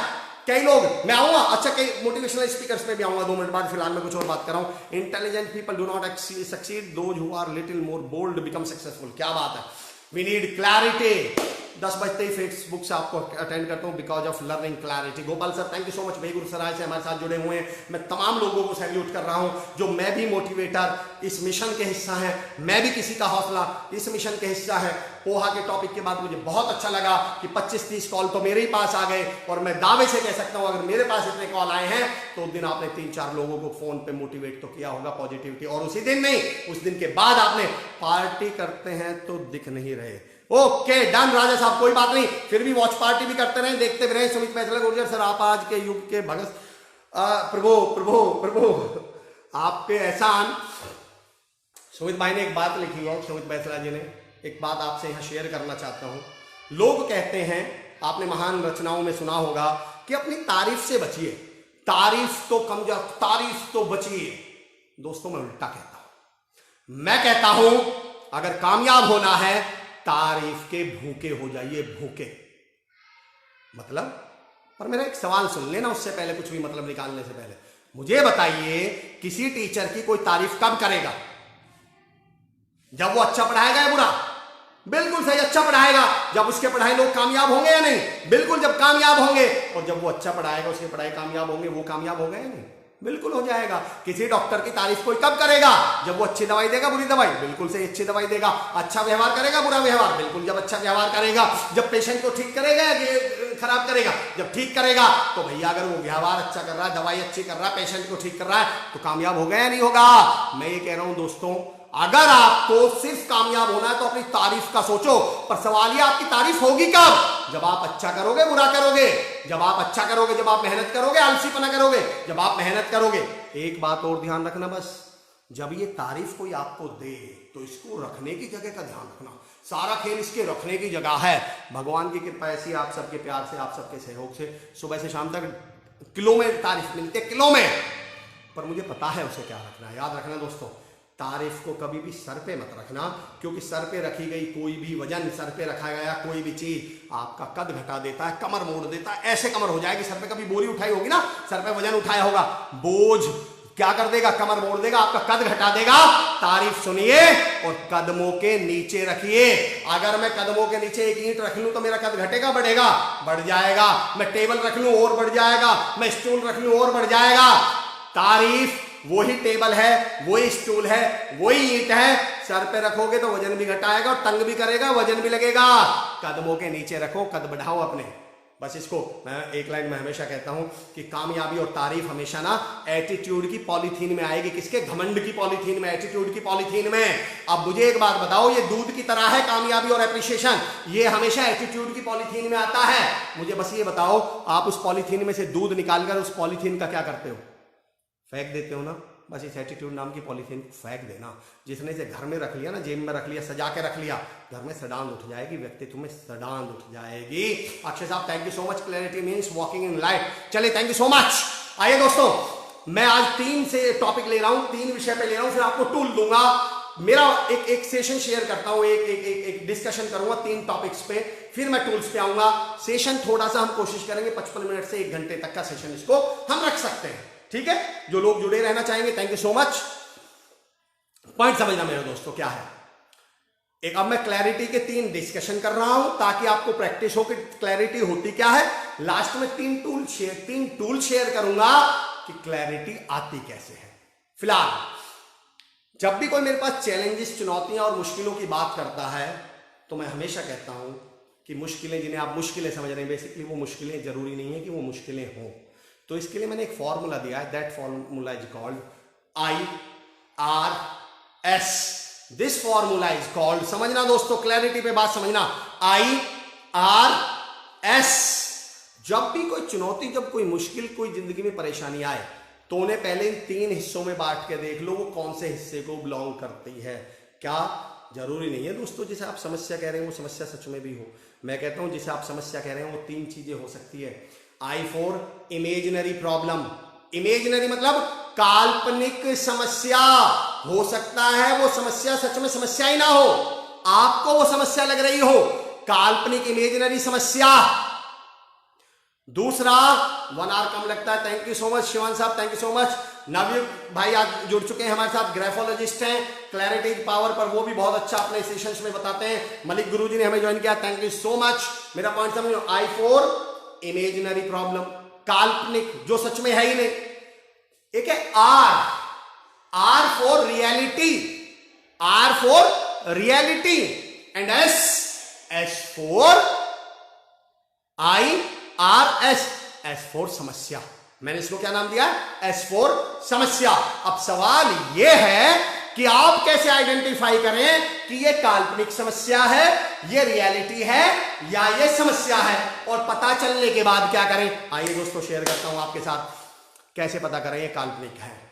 कई लोग, मैं आऊंगा, अच्छा कई मोटिवेशनल स्पीकर्स पे भी आऊंगा 2 मिनट बाद, फिलहाल मैं कुछ और बात कर रहा हूं। Intelligent people do not succeed, those who are little more bold become successful. क्या बात है, वी नीड क्लैरिटी। 10 बजते ही फेसबुक से आपको अटेंड करता हूं because of learning clarity. Gopal sir, thank you so much, Begusarai से हमारे साथ जुड़े हुए हैं। मैं तमाम लोगों को सैल्यूट कर रहा हूं जो मैं भी मोटिवेटर इस मिशन के हिस्सा है, मैं भी किसी का हौसला इस मिशन के हिस्सा है। पोहा के टॉपिक के बाद मुझे बहुत अच्छा लगा कि 25-30 कॉल तो मेरे ही पास आ गए, और मैं दावे से कह सकता हूं अगर मेरे पास इतने कॉल आए हैं तो उस दिन आपने 3-4 लोगों को फोन पे मोटिवेट तो किया होगा पॉजिटिविटी। और उसी दिन नहीं, उस दिन के बाद आपने पार्टी करते हैं तो दिख नहीं रहे। ओके डन राजा साहब, कोई बात नहीं, फिर भी वॉच पार्टी भी करते रहे, देखते भी रहे। सुमित बैचलर गुर्जर सर, आप आज के युग के भगत, प्रभु प्रभु प्रभु आप पे एहसान। सुमित भाई ने एक बात लिखी है, सुमित बैचलर जी ने एक बात आपसे यहां शेयर करना चाहता हूं। लोग कहते हैं, आपने महान रचनाओं में सुना होगा कि अपनी तारीफ से बचिए, तारीफ तो कम जा, तारीफ तो बचिए। दोस्तों मैं उल्टा कहता हूं, मैं कहता हूं अगर कामयाब होना है तारीफ के भूखे हो जाइए, भूखे। मतलब, पर मेरा एक सवाल सुन लेना उससे पहले, कुछ भी मतलब निकालने से पहले मुझे बताइए किसी टीचर की कोई तारीफ कब करेगा? जब वो अच्छा पढ़ाएगा या बुरा? बिल्कुल सही, अच्छा पढ़ाएगा। जब उसके पढ़ाए लोग कामयाब होंगे या नहीं? बिल्कुल, जब कामयाब होंगे। और जब वो अच्छा पढ़ाएगा, उसके पढ़ाई कामयाब होंगे, वो कामयाब हो गए या नहीं? बिल्कुल हो जाएगा। किसी डॉक्टर की तारीफ कोई कब करेगा? जब वो अच्छी दवाई देगा, बुरी दवाई? बिल्कुल से अच्छी दवाई देगा। अच्छा व्यवहार करेगा, बुरा व्यवहार? बिल्कुल, जब अच्छा व्यवहार करेगा। जब पेशेंट को ठीक करेगा कि खराब करेगा? जब ठीक करेगा। तो भैया अगर वो व्यवहार अच्छा कर रहा है, दवाई अच्छी कर रहा है, पेशेंट को ठीक कर रहा है, तो कामयाब हो गया या नहीं होगा? मैं ये कह रहा हूं दोस्तों, अगर आपको सिर्फ कामयाब होना है तो अपनी तारीफ का सोचो, पर सवाल ये आपकी तारीफ होगी कब? जब आप अच्छा करोगे, बुरा करोगे? जब आप अच्छा करोगे, जब आप मेहनत करोगे, आलसीपना करोगे? जब आप मेहनत करोगे। एक बात और ध्यान रखना, बस जब ये तारीफ कोई आपको दे तो इसको रखने की जगह का ध्यान रखना। सारा खेल इसके रखने की जगह है। भगवान की कृपा ऐसी, आप सबके प्यार से, आप सबके सहयोग से सुबह से शाम तक किलो में तारीफ मिलती है, किलो में। पर मुझे पता है उसे क्या रखना है। याद रखना दोस्तों, तारीफ को कभी भी सर पे मत रखना, क्योंकि सर पे रखी गई कोई भी वजन, सर पे रखा गया कोई भी चीज आपका कद घटा देता है, कमर मोड़ देता है। ऐसे कमर हो जाएगी, सर पे कभी बोरी उठाई होगी ना, सर पे वजन उठाया होगा, बोझ क्या कर देगा? कमर मोड़ देगा, आपका कद घटा देगा। तारीफ सुनिए और कदमों के नीचे रखिए। अगर मैं कदमों के नीचे एक ईंट रख लूं तो मेरा कद घटेगा, बढ़ेगा? बढ़ जाएगा। मैं टेबल रख लूं और बढ़ जाएगा, मैं स्टूल रख लूं और बढ़ जाएगा। तारीफ वही टेबल है, वही स्टूल है, वही ईंट है, सर पे रखोगे तो वजन भी घटाएगा और तंग भी करेगा, वजन भी लगेगा। कदमों के नीचे रखो, कद बढ़ाओ अपने। बस इसको मैं एक लाइन में हमेशा कहता हूं कि कामयाबी और तारीफ हमेशा ना एटीट्यूड की पॉलीथीन में आएगी। किसके? घमंड की पॉलीथीन में, एटीट्यूड की पॉलीथीन में। अब मुझे एक बात बताओ, ये दूध की तरह है कामयाबी और एप्रिसिएशन, ये हमेशा एटीट्यूड की पॉलीथीन में आता है। मुझे बस ये बताओ, आप उस पॉलीथीन में से दूध निकालकर उस पॉलीथीन का क्या करते हो? फेंक देते हो ना। बस इस एटीट्यूड नाम की पॉलीथीन को फेंक देना। जिसने इसे घर में रख लिया ना, जेब में रख लिया, सजा के रख लिया, घर में सडान उठ जाएगी, व्यक्तित्व में सडान उठ जाएगी। अक्षय साहब thank you so much, clarity means walking in light. चलिए थैंक यू सो मच। आइए दोस्तों, मैं आज 3 से टॉपिक ले रहा हूं, 3 विषय पे ले रहा हूं, फिर आपको टूल दूंगा। मेरा एक सेशन शेयर करता हूं, एक डिस्कशन करूंगा 3 टॉपिक्स पे, फिर मैं टूल्स पे आऊंगा। सेशन थोड़ा सा हम कोशिश करेंगे 55 मिनट से 1 घंटे तक का सेशन इसको हम रख सकते हैं, ठीक है? जो लोग जुड़े रहना चाहेंगे, thank you so much. Point समझना मेरे दोस्तों क्या है। एक अब मैं क्लैरिटी के 3 डिस्कशन कर रहा हूं ताकि आपको प्रैक्टिस हो कि क्लैरिटी होती क्या है। लास्ट में 3 टूल शेयर करूंगा कि क्लैरिटी आती कैसे है। फिलहाल जब भी कोई मेरे पास चैलेंजेस, चुनौतियां और मुश्किलों की बात करता है, तो मैं हमेशा कहता हूं कि मुश्किलें, जिन्हें आप मुश्किलें समझ रहे हैं, बेसिकली वो मुश्किलें जरूरी नहीं है कि वो मुश्किलें हों। तो इसके लिए मैंने एक फॉर्मूला दिया है, that formula is called IRS। This formula is called, समझना दोस्तों, क्लैरिटी पे बात समझना, IRS। जब भी कोई चुनौती, जब कोई मुश्किल, कोई जिंदगी में परेशानी आए, तो उन्हें पहले इन 3 हिस्सों में बांट के देख लो वो कौन से हिस्से को बिलोंग करती है। क्या जरूरी नहीं है दोस्तों जिसे आप समस्या कह रहे हैं वो समस्या सच में भी हो। मैं कहता हूं जिसे आप समस्या कह रहे हैं वो 3 चीजें हो सकती है। I for imaginary problem. Imaginary मतलब काल्पनिक समस्या। हो सकता है वो समस्या सच में समस्या ही ना हो, आपको वो समस्या लग रही हो, काल्पनिक इमेजिनरी समस्या। दूसरा, 1 आवर कम लगता है, thank you so much Shivan साहब, thank you so much. Navyug भाई आज जुड़ चुके हैं हमारे साथ, ग्राफोलॉजिस्ट हैं, क्लैरिटी पावर पर वो भी बहुत अच्छा अपने सेशंस में बताते हैं। मलिक गुरुजी ने हमें ज्वाइन किया, थैंक यू सो मच। मेरा पॉइंट समझो, I for इमेजिनरी प्रॉब्लम, काल्पनिक, जो सच में है ही नहीं। एक है R for reality, R for reality, and S for IRS, S for समस्या। मैंने इसको क्या नाम दिया? S फॉर समस्या। अब सवाल यह है कि आप कैसे आइडेंटिफाई करें कि ये काल्पनिक समस्या है, ये रियलिटी है, या ये समस्या है, और पता चलने के बाद क्या करें। आइए दोस्तों शेयर करता हूं आपके साथ कैसे पता करें ये काल्पनिक है।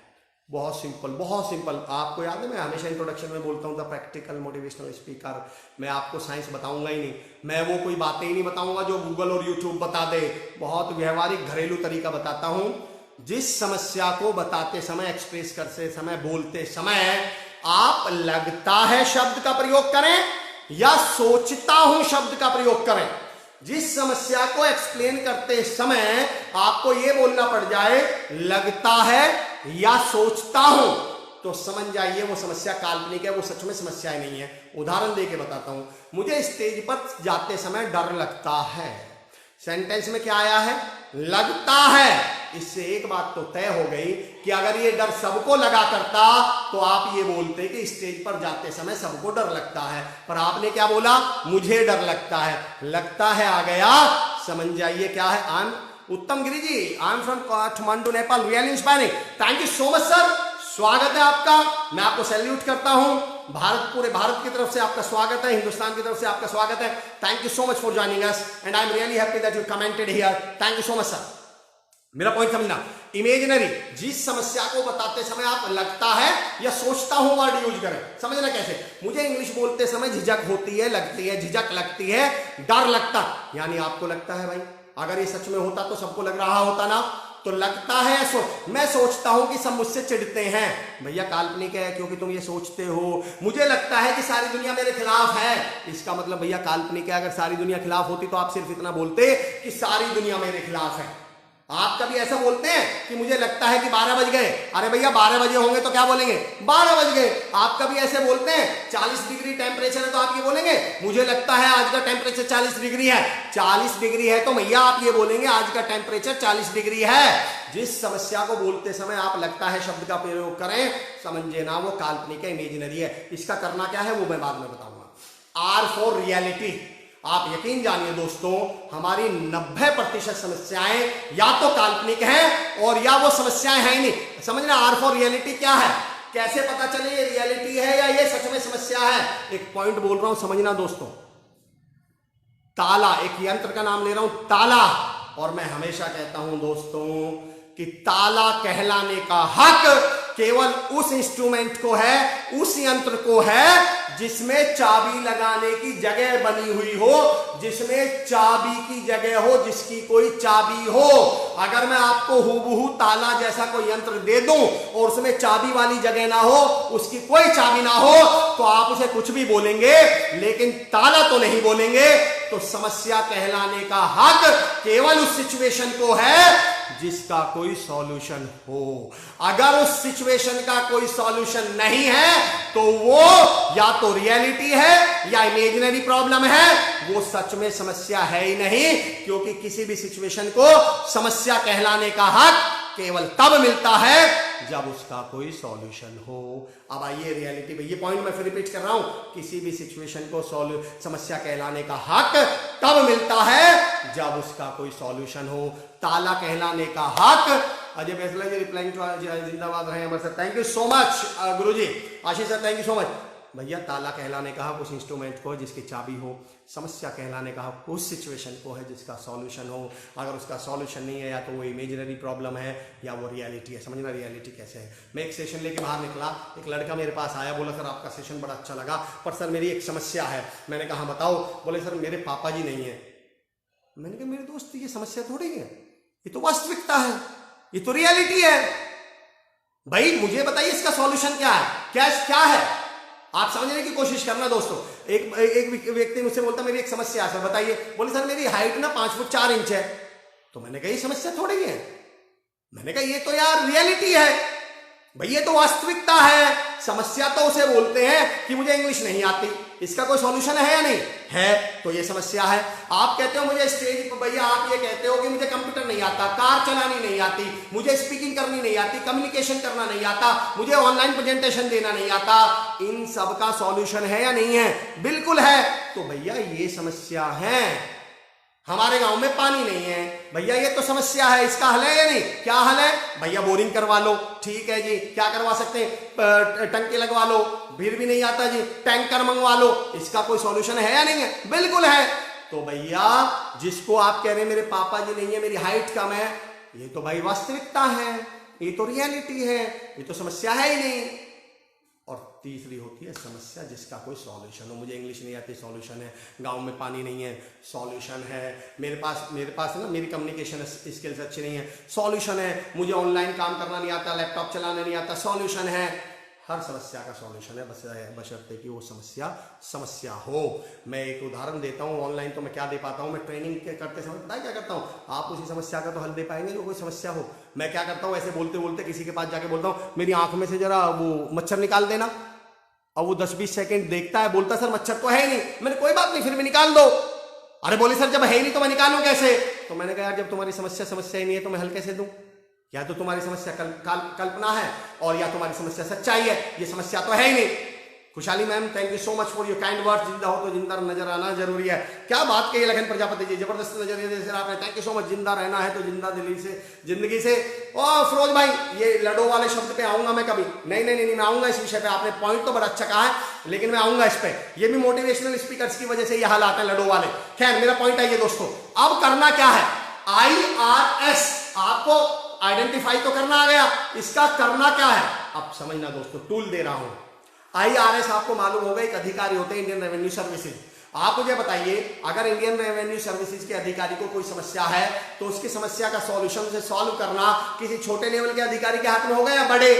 बहुत सिंपल, बहुत सिंपल। आपको याद है मैं हमेशा इंट्रोडक्शन में बोलता हूं द प्रैक्टिकल मोटिवेशनल स्पीकर। मैं आपको साइंस बताऊंगा ही नहीं, मैं वो कोई बातें ही नहीं बताऊंगा जो गूगल और यूट्यूब बता दे। बहुत व्यवहारिक घरेलू तरीका बताता हूं। जिस समस्या को बताते समय, एक्सप्रेस करते समय, बोलते समय आप लगता है शब्द का प्रयोग करें या सोचता हूं शब्द का प्रयोग करें। जिस समस्या को एक्सप्लेन करते समय आपको यह बोलना पड़ जाए लगता है या सोचता हूं, तो समझ जाइए वो समस्या काल्पनिक है, वो सच में समस्या ही नहीं है। उदाहरण देके बताता हूं, मुझे स्टेज पर जाते समय डर लगता है। सेंटेंस में क्या आया है? लगता है। इससे एक बात तो तय हो गई कि अगर ये डर सबको लगा करता तो आप ये बोलते कि स्टेज पर जाते समय सबको डर लगता है, पर आपने क्या बोला? मुझे डर लगता है। लगता है आ गया, समझ जाइए क्या है। I am Uttam Giri ji, I am from Kathmandu Nepal, really inspiring, thank you so much sir, स्वागत है आपका, मैं आपको सैल्यूट करता हूं। पूरे भारत की तरफ से आपका स्वागत है, हिंदुस्तान की तरफ से आपका स्वागत है। Thank you so much for joining us and I am really happy that you commented here, thank you so much sir. मेरा पॉइंट समझना, इमेजिनरी, जिस समस्या को बताते समय आप लगता है या सोचता हूं वर्ड यूज करें। समझना कैसे? मुझे इंग्लिश बोलते समय झिझक होती है, लगती है, झिझक लगती है, डर लगता, यानी आपको लगता है भाई अगर ये सच में होता तो सबको लग रहा होता ना, तो लगता है मैं सोचता हूं कि सब मुझसे चिढ़ते हैं। भैया काल्पनिक है क्योंकि तुम ये सोचते हो। मुझे लगता है कि सारी दुनिया मेरे खिलाफ है, इसका मतलब भैया काल्पनिक है। अगर सारी दुनिया खिलाफ होती तो आप सिर्फ इतना बोलते कि सारी दुनिया मेरे खिलाफ है। आप कभी ऐसा बोलते हैं कि मुझे लगता है कि 12 बज गए? अरे भैया 12 बजे होंगे तो क्या बोलेंगे? 12 बज गए। आप कभी ऐसे बोलते हैं 40 डिग्री टेम्परेचर है तो आप ये बोलेंगे मुझे लगता है आज का टेम्परेचर 40 डिग्री है। 40 डिग्री है तो भैया आप ये बोलेंगे आज का टेम्परेचर 40 डिग्री है। जिस समस्या को बोलते समय आप लगता है शब्द का प्रयोग करें, समझे ना, वो काल्पनिक है, इमेजिनरी है। इसका करना क्या है वो मैं बाद में बताऊंगा। R for reality. आप यकीन जानिए दोस्तों, हमारी 90% समस्याएं या तो काल्पनिक हैं और या वो समस्याएं हैं ही नहीं। समझना, आर फॉर रियलिटी क्या है, कैसे पता चले ये रियलिटी है या ये सच में समस्या है। एक पॉइंट बोल रहा हूं, समझना दोस्तों। ताला, एक यंत्र का नाम ले रहा हूं, ताला। और मैं हमेशा कहता हूं दोस्तों कि ताला कहलाने का हक केवल उस इंस्ट्रूमेंट को है, उस यंत्र को है जिसमें चाबी लगाने की जगह बनी हुई हो, जिसमें चाबी की जगह हो, जिसकी कोई चाबी हो। अगर मैं आपको हूबहू ताला जैसा कोई यंत्र दे दूं और उसमें चाबी वाली जगह ना हो, उसकी कोई चाबी ना हो, तो आप उसे कुछ भी बोलेंगे लेकिन ताला तो नहीं बोलेंगे। तो समस्या कहलाने का हक केवल उस सिचुएशन को है जिसका कोई सॉल्यूशन हो। अगर उस सिचुएशन का कोई सॉल्यूशन नहीं है तो वो या तो रियलिटी है या इमेजिनरी प्रॉब्लम है, वो सच में समस्या है ही नहीं। क्योंकि किसी भी सिचुएशन को समस्या कहलाने का हक केवल तब मिलता है जब उसका कोई सॉल्यूशन हो। अब आइए रियलिटी पे, ये पॉइंट मैं फिर रिपीट कर रहा हूं, किसी भी सिचुएशन को समस्या कहलाने का हक तब मिलता है जब उसका कोई सॉल्यूशन हो। ताला कहलाने का हक, अजय फैसला जी रिप्लाइंग टू जिंदाबाद रहे हमारे साथ, thank you so much Guruji, Ashish sir thank you so much. भैया ताला कहलाने का हक उस इंस्ट्रूमेंट को है जिसकी चाबी हो, समस्या कहलाने का हक उस सिचुएशन को है जिसका सॉल्यूशन हो। अगर उसका सॉल्यूशन नहीं है या तो वो इमेजिनरी प्रॉब्लम है या वो रियलिटी है। समझना रियलिटी कैसे है। मैं एक सेशन लेके बाहर निकला, एक लड़का मेरे पास आया, बोला सर आपका सेशन बड़ा अच्छा लगा पर सर मेरी एक समस्या है। मैंने कहा बताओ। बोले सर मेरे पापा जी नहीं है। मैंने कहा मेरे दोस्त ये समस्या थोड़ी है, ये तो वास्तविकता है, ये तो रियलिटी है। भाई मुझे बताइए इसका सॉल्यूशन क्या है, क्या है। आप समझने की कोशिश करना दोस्तों। एक व्यक्ति मुझसे बोलता मेरी एक समस्या है सर बताइए। बोले सर मेरी हाइट ना 5 फुट 4 इंच है। तो मैंने कहा ये समस्या थोड़ी है। मैंने कहा ये तो यार रियलिटी है भाई, ये तो वास्तविकता है। समस्या तो उसे बोलते हैं कि मुझे इंग्लिश नहीं आती, इसका कोई सॉल्यूशन है या नहीं है, तो ये समस्या है। आप कहते हो मुझे स्टेज पर, भैया आप ये कहते हो कि मुझे कंप्यूटर नहीं आता, कार चलानी नहीं आती, मुझे स्पीकिंग करनी नहीं आती, कम्युनिकेशन करना नहीं आता, मुझे ऑनलाइन प्रेजेंटेशन देना नहीं आता। इन सब का सॉल्यूशन है या नहीं है? बिल्कुल है। तो भैया ये समस्या है। हमारे गांव में पानी नहीं है, भैया ये तो समस्या है, इसका हल है या नहीं? क्या हल है? भैया बोरिंग करवा लो। ठीक है जी, क्या करवा सकते हैं? टंकी लगवा लो। फिर भी नहीं आता जी, टैंकर मंगवा लो। इसका कोई सॉल्यूशन है या नहीं है? बिल्कुल है। तो भैया जिसको आप कह रहे हैं मेरे पापा जी नहीं है, मेरी हाइट कम है, ये तो भाई वास्तविकता है, ये तो रियलिटी है, ये तो समस्या है ही नहीं। और तीसरी होती है समस्या जिसका कोई सॉल्यूशन हो। मुझे इंग्लिश नहीं आती, सॉल्यूशन है। गांव में पानी नहीं है, सॉल्यूशन है। मेरे पास ना मेरी कम्युनिकेशन स्किल्स अच्छी नहीं है, सॉल्यूशन है। मुझे ऑनलाइन काम करना नहीं आता, लैपटॉप चलाना नहीं आता, सॉल्यूशन है। हर समस्या का सॉल्यूशन है, बशर्ते कि वो समस्या हो। मैं एक उदाहरण देता हूँ। ऑनलाइन तो मैं क्या दे पाता हूँ, मैं ट्रेनिंग करते समय पता है क्या करता हूँ, आप उसी समस्या का तो हल दे पाएंगे जो कोई समस्या हो। मैं क्या करता हूँ, ऐसे बोलते बोलते किसी के पास जाके बोलता हूँ मेरी आंख में से जरा वो मच्छर निकाल देना। और वो 10-20 सेकंड देखता है, बोलता सर मच्छर तो है ही नहीं। मैंने कोई बात नहीं, फिर भी निकाल दो। अरे बोले सर जब है ही नहीं तो मैं निकालूं कैसे? तो मैंने कहा यार जब तुम्हारी समस्या ही नहीं है तो मैं हल कैसे दूं? या तो तुम्हारी समस्या कल्पना है और या तुम्हारी समस्या सच्चाई है। ये समस्या तो है ही नहीं। खुशहाली ma'am thank you so much for your kind words. जिंदा हो तो जिंदा नजर आना जरूरी है। क्या बात कही लखन प्रजापति जी, जबरदस्त नजरिए से आपने, थैंक यू सो मच। जिंदा रहना है तो जिंदा दिली से जिंदगी से। और फिरोज भाई ये लडो वाले शब्द पे आऊंगा मैं कभी। नहीं मैं आऊंगा इस विषय पे। आपने पॉइंट तो बड़ा अच्छा कहा है लेकिन मैं आऊंगा इस पे। ये भी मोटिवेशनल स्पीकर्स की वजह से ये हालात है लडो वाले। खैर मेरा पॉइंट है ये दोस्तों। अब करना क्या है? IRS आपको आइडेंटिफाई तो करना आ गया, इसका करना क्या है? अब समझना दोस्तों, टूल दे रहा हूं। IRS आपको मालूम होगा एक अधिकारी होते हैं, इंडियन रेवेन्यू सर्विसेज। आप मुझे बताइए अगर इंडियन रेवेन्यू सर्विसेज के अधिकारी को कोई समस्या है तो उसकी समस्या का सॉल्यूशन से सॉल्व करना किसी छोटे लेवल के अधिकारी के हाथ में होगा या बड़े?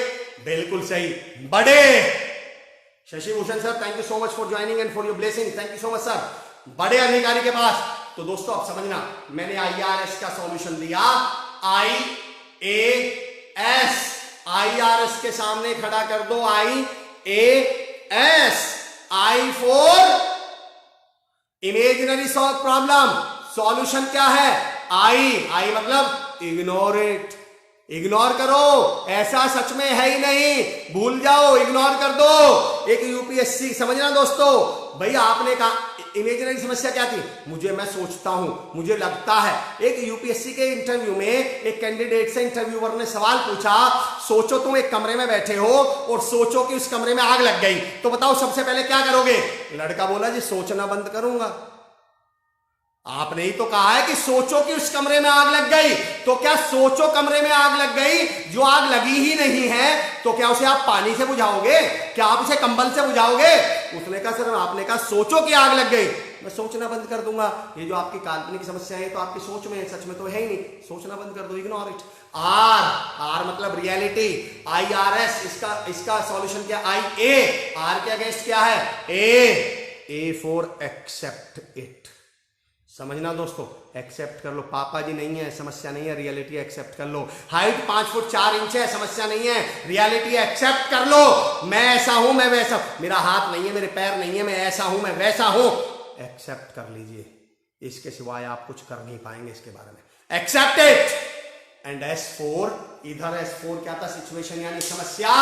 बिल्कुल सही, बड़े। Shashi Bhushan sir thank you so much for joining and for your blessing, thank you so much sir. बड़े अधिकारी के पास। तो दोस्तों अब समझना, मैंने IRS का सॉल्यूशन दिया। IAS, IRS के सामने खड़ा कर दो IAS। I for imaginary solve problem. Solution क्या है? I मतलब इग्नोर इट। इग्नोर करो, ऐसा सच में है ही नहीं, भूल जाओ, इग्नोर कर दो। एक यूपीएससी, समझना दोस्तों, भैया आपने कहा इमेजिनरी समस्या क्या थी, मैं सोचता हूं, मुझे लगता है। एक यूपीएससी के इंटरव्यू में एक कैंडिडेट से इंटरव्यूअर ने सवाल पूछा, सोचो तुम एक कमरे में बैठे हो और सोचो कि उस कमरे में आग लग गई, तो बताओ सबसे पहले क्या करोगे? लड़का बोला जी सोचना बंद करूंगा। आपने ही तो कहा है कि सोचो कि उस कमरे में आग लग गई, तो क्या सोचो कमरे में आग लग गई, जो आग लगी ही नहीं है, तो क्या उसे आप पानी से बुझाओगे? क्या आप उसे कंबल से बुझाओगे? उसने कहा सर, आपने कहा सोचो कि आग लग गई, मैं सोचना बंद कर दूंगा। ये जो आपकी काल्पनिक समस्या है तो आपकी सोच में है, सच में तो है ही नहीं, सोचना बंद कर दो, इग्नोर इट। आर मतलब रियलिटी, IRS, इसका सॉल्यूशन क्या? IA, आर के अगेंस्ट क्या है? A for accept it. समझना दोस्तों, एक्सेप्ट कर लो, पापा जी नहीं है, समस्या नहीं है, रियलिटी एक्सेप्ट कर लो। हाइट 5 फुट 4 इंच है, समस्या नहीं है, रियलिटी एक्सेप्ट कर लो। मैं ऐसा हूं, मैं वैसा, मेरा हाथ नहीं है, मेरे पैर नहीं है, मैं ऐसा हूं, मैं वैसा हूं, एक्सेप्ट कर लीजिए। इसके सिवाय आप कुछ कर नहीं पाएंगे इसके बारे में। Accept it. एंड S4, इधर S4 क्या था? सिचुएशन यानी समस्या,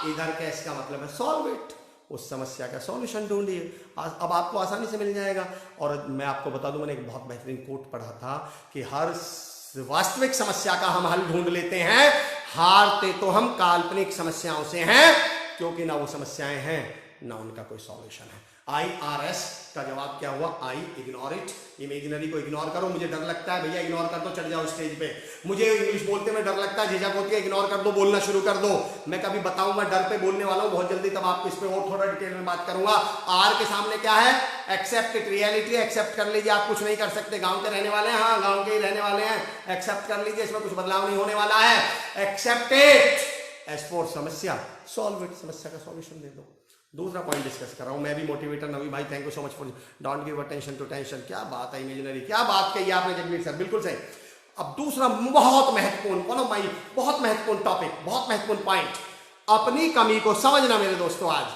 इधर का इसका मतलब है सॉल्व इट। उस समस्या का सॉल्यूशन ढूंढिए, अब आपको आसानी से मिल जाएगा। और मैं आपको बता दूं, मैंने एक बहुत बेहतरीन कोट पढ़ा था कि हर वास्तविक समस्या का हम हल ढूंढ लेते हैं, हारते तो हम काल्पनिक समस्याओं से हैं, क्योंकि ना वो समस्याएं हैं ना उनका कोई सॉल्यूशन है। IRS का जवाब क्या हुआ? I, ignore it. इमेजिनरी को इग्नोर करो, मुझे डर लगता है भैया, इग्नोर कर दो, चढ़ जाओ स्टेज पे, मुझे इंग्लिश बोलते में डर लगता है, झिझक होती है, इग्नोर कर दो, बोलना शुरू कर दो। मैं कभी बताऊंगा, डर पे बोलने वाला हूं बहुत जल्दी, तब आपको इस पे और थोड़ा डिटेल में बात करूंगा। R के सामने क्या है? एक्सेप्ट इट, रियलिटी एक्सेप्ट कर लीजिए, आप कुछ नहीं कर सकते, गांव के रहने वाले हैं, हाँ गांव के ही रहने वाले हैं, एक्सेप्ट कर लीजिए, इसमें कुछ बदलाव नहीं होने वाला है। Accept it. S4 समस्या, सॉल्व इट, समस्या का सॉल्यूशन दे दो। दूसरा पॉइंट डिस्कस कर रहा हूं, मैं भी मोटिवेटर नवी भाई, thank you so much for don't give attention to tension. क्या बात है इमेजिनरी, क्या बात कही आपने जगमीत सर, बिल्कुल सही। अब दूसरा बहुत महत्वपूर्ण, वन ऑफ माई बहुत महत्वपूर्ण टॉपिक, बहुत महत्वपूर्ण पॉइंट, अपनी कमी को समझना मेरे दोस्तों। आज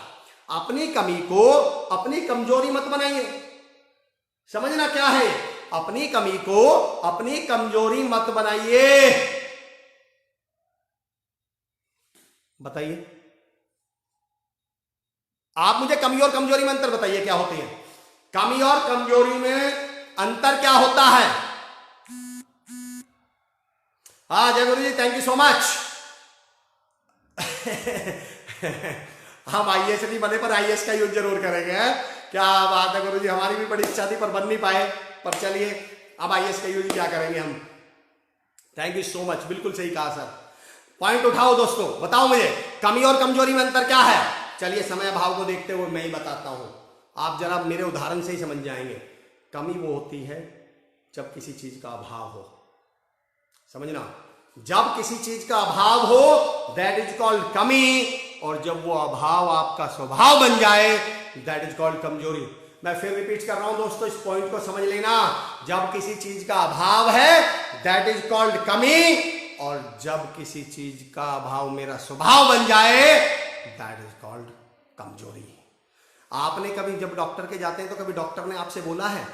अपनी कमी को अपनी कमजोरी मत बनाइए। समझना क्या है? अपनी कमी को अपनी कमजोरी मत बनाइए। बताइए आप मुझे, कमी और कमजोरी में अंतर बताइए, क्या होते हैं? कमी और कमजोरी में अंतर क्या होता है? हाँ जय गुरु ji, thank you so much. हम IAS नहीं बने पर IAS का यूज जरूर करेंगे, है? क्या बात है गुरु जी, हमारी भी बड़ी इच्छा थी पर बन नहीं पाए, पर चलिए अब IAS का यूज क्या करेंगे हम। थैंक यू सो मच, बिल्कुल सही कहा सर। पॉइंट उठाओ दोस्तों, बताओ मुझे कमी और कमजोरी में अंतर क्या है? चलिए समय भाव को देखते हुए मैं ही बताता हूं, आप जरा मेरे उदाहरण से ही समझ जाएंगे। कमी वो होती है जब किसी चीज का अभाव हो, समझना, जब किसी चीज का अभाव हो दैट इज कॉल्ड कमी, और जब वो अभाव आपका स्वभाव बन जाए दैट इज कॉल्ड कमजोरी। मैं फिर रिपीट कर रहा हूं दोस्तों, इस पॉइंट को समझ लेना। जब किसी चीज का अभाव है दैट इज कॉल्ड कमी, और जब किसी चीज का अभाव मेरा स्वभाव बन जाए दैट इज कॉल्ड कमजोरी। आपने कभी जब डॉक्टर के जाते हैं तो कभी डॉक्टर ने आपसे बोला है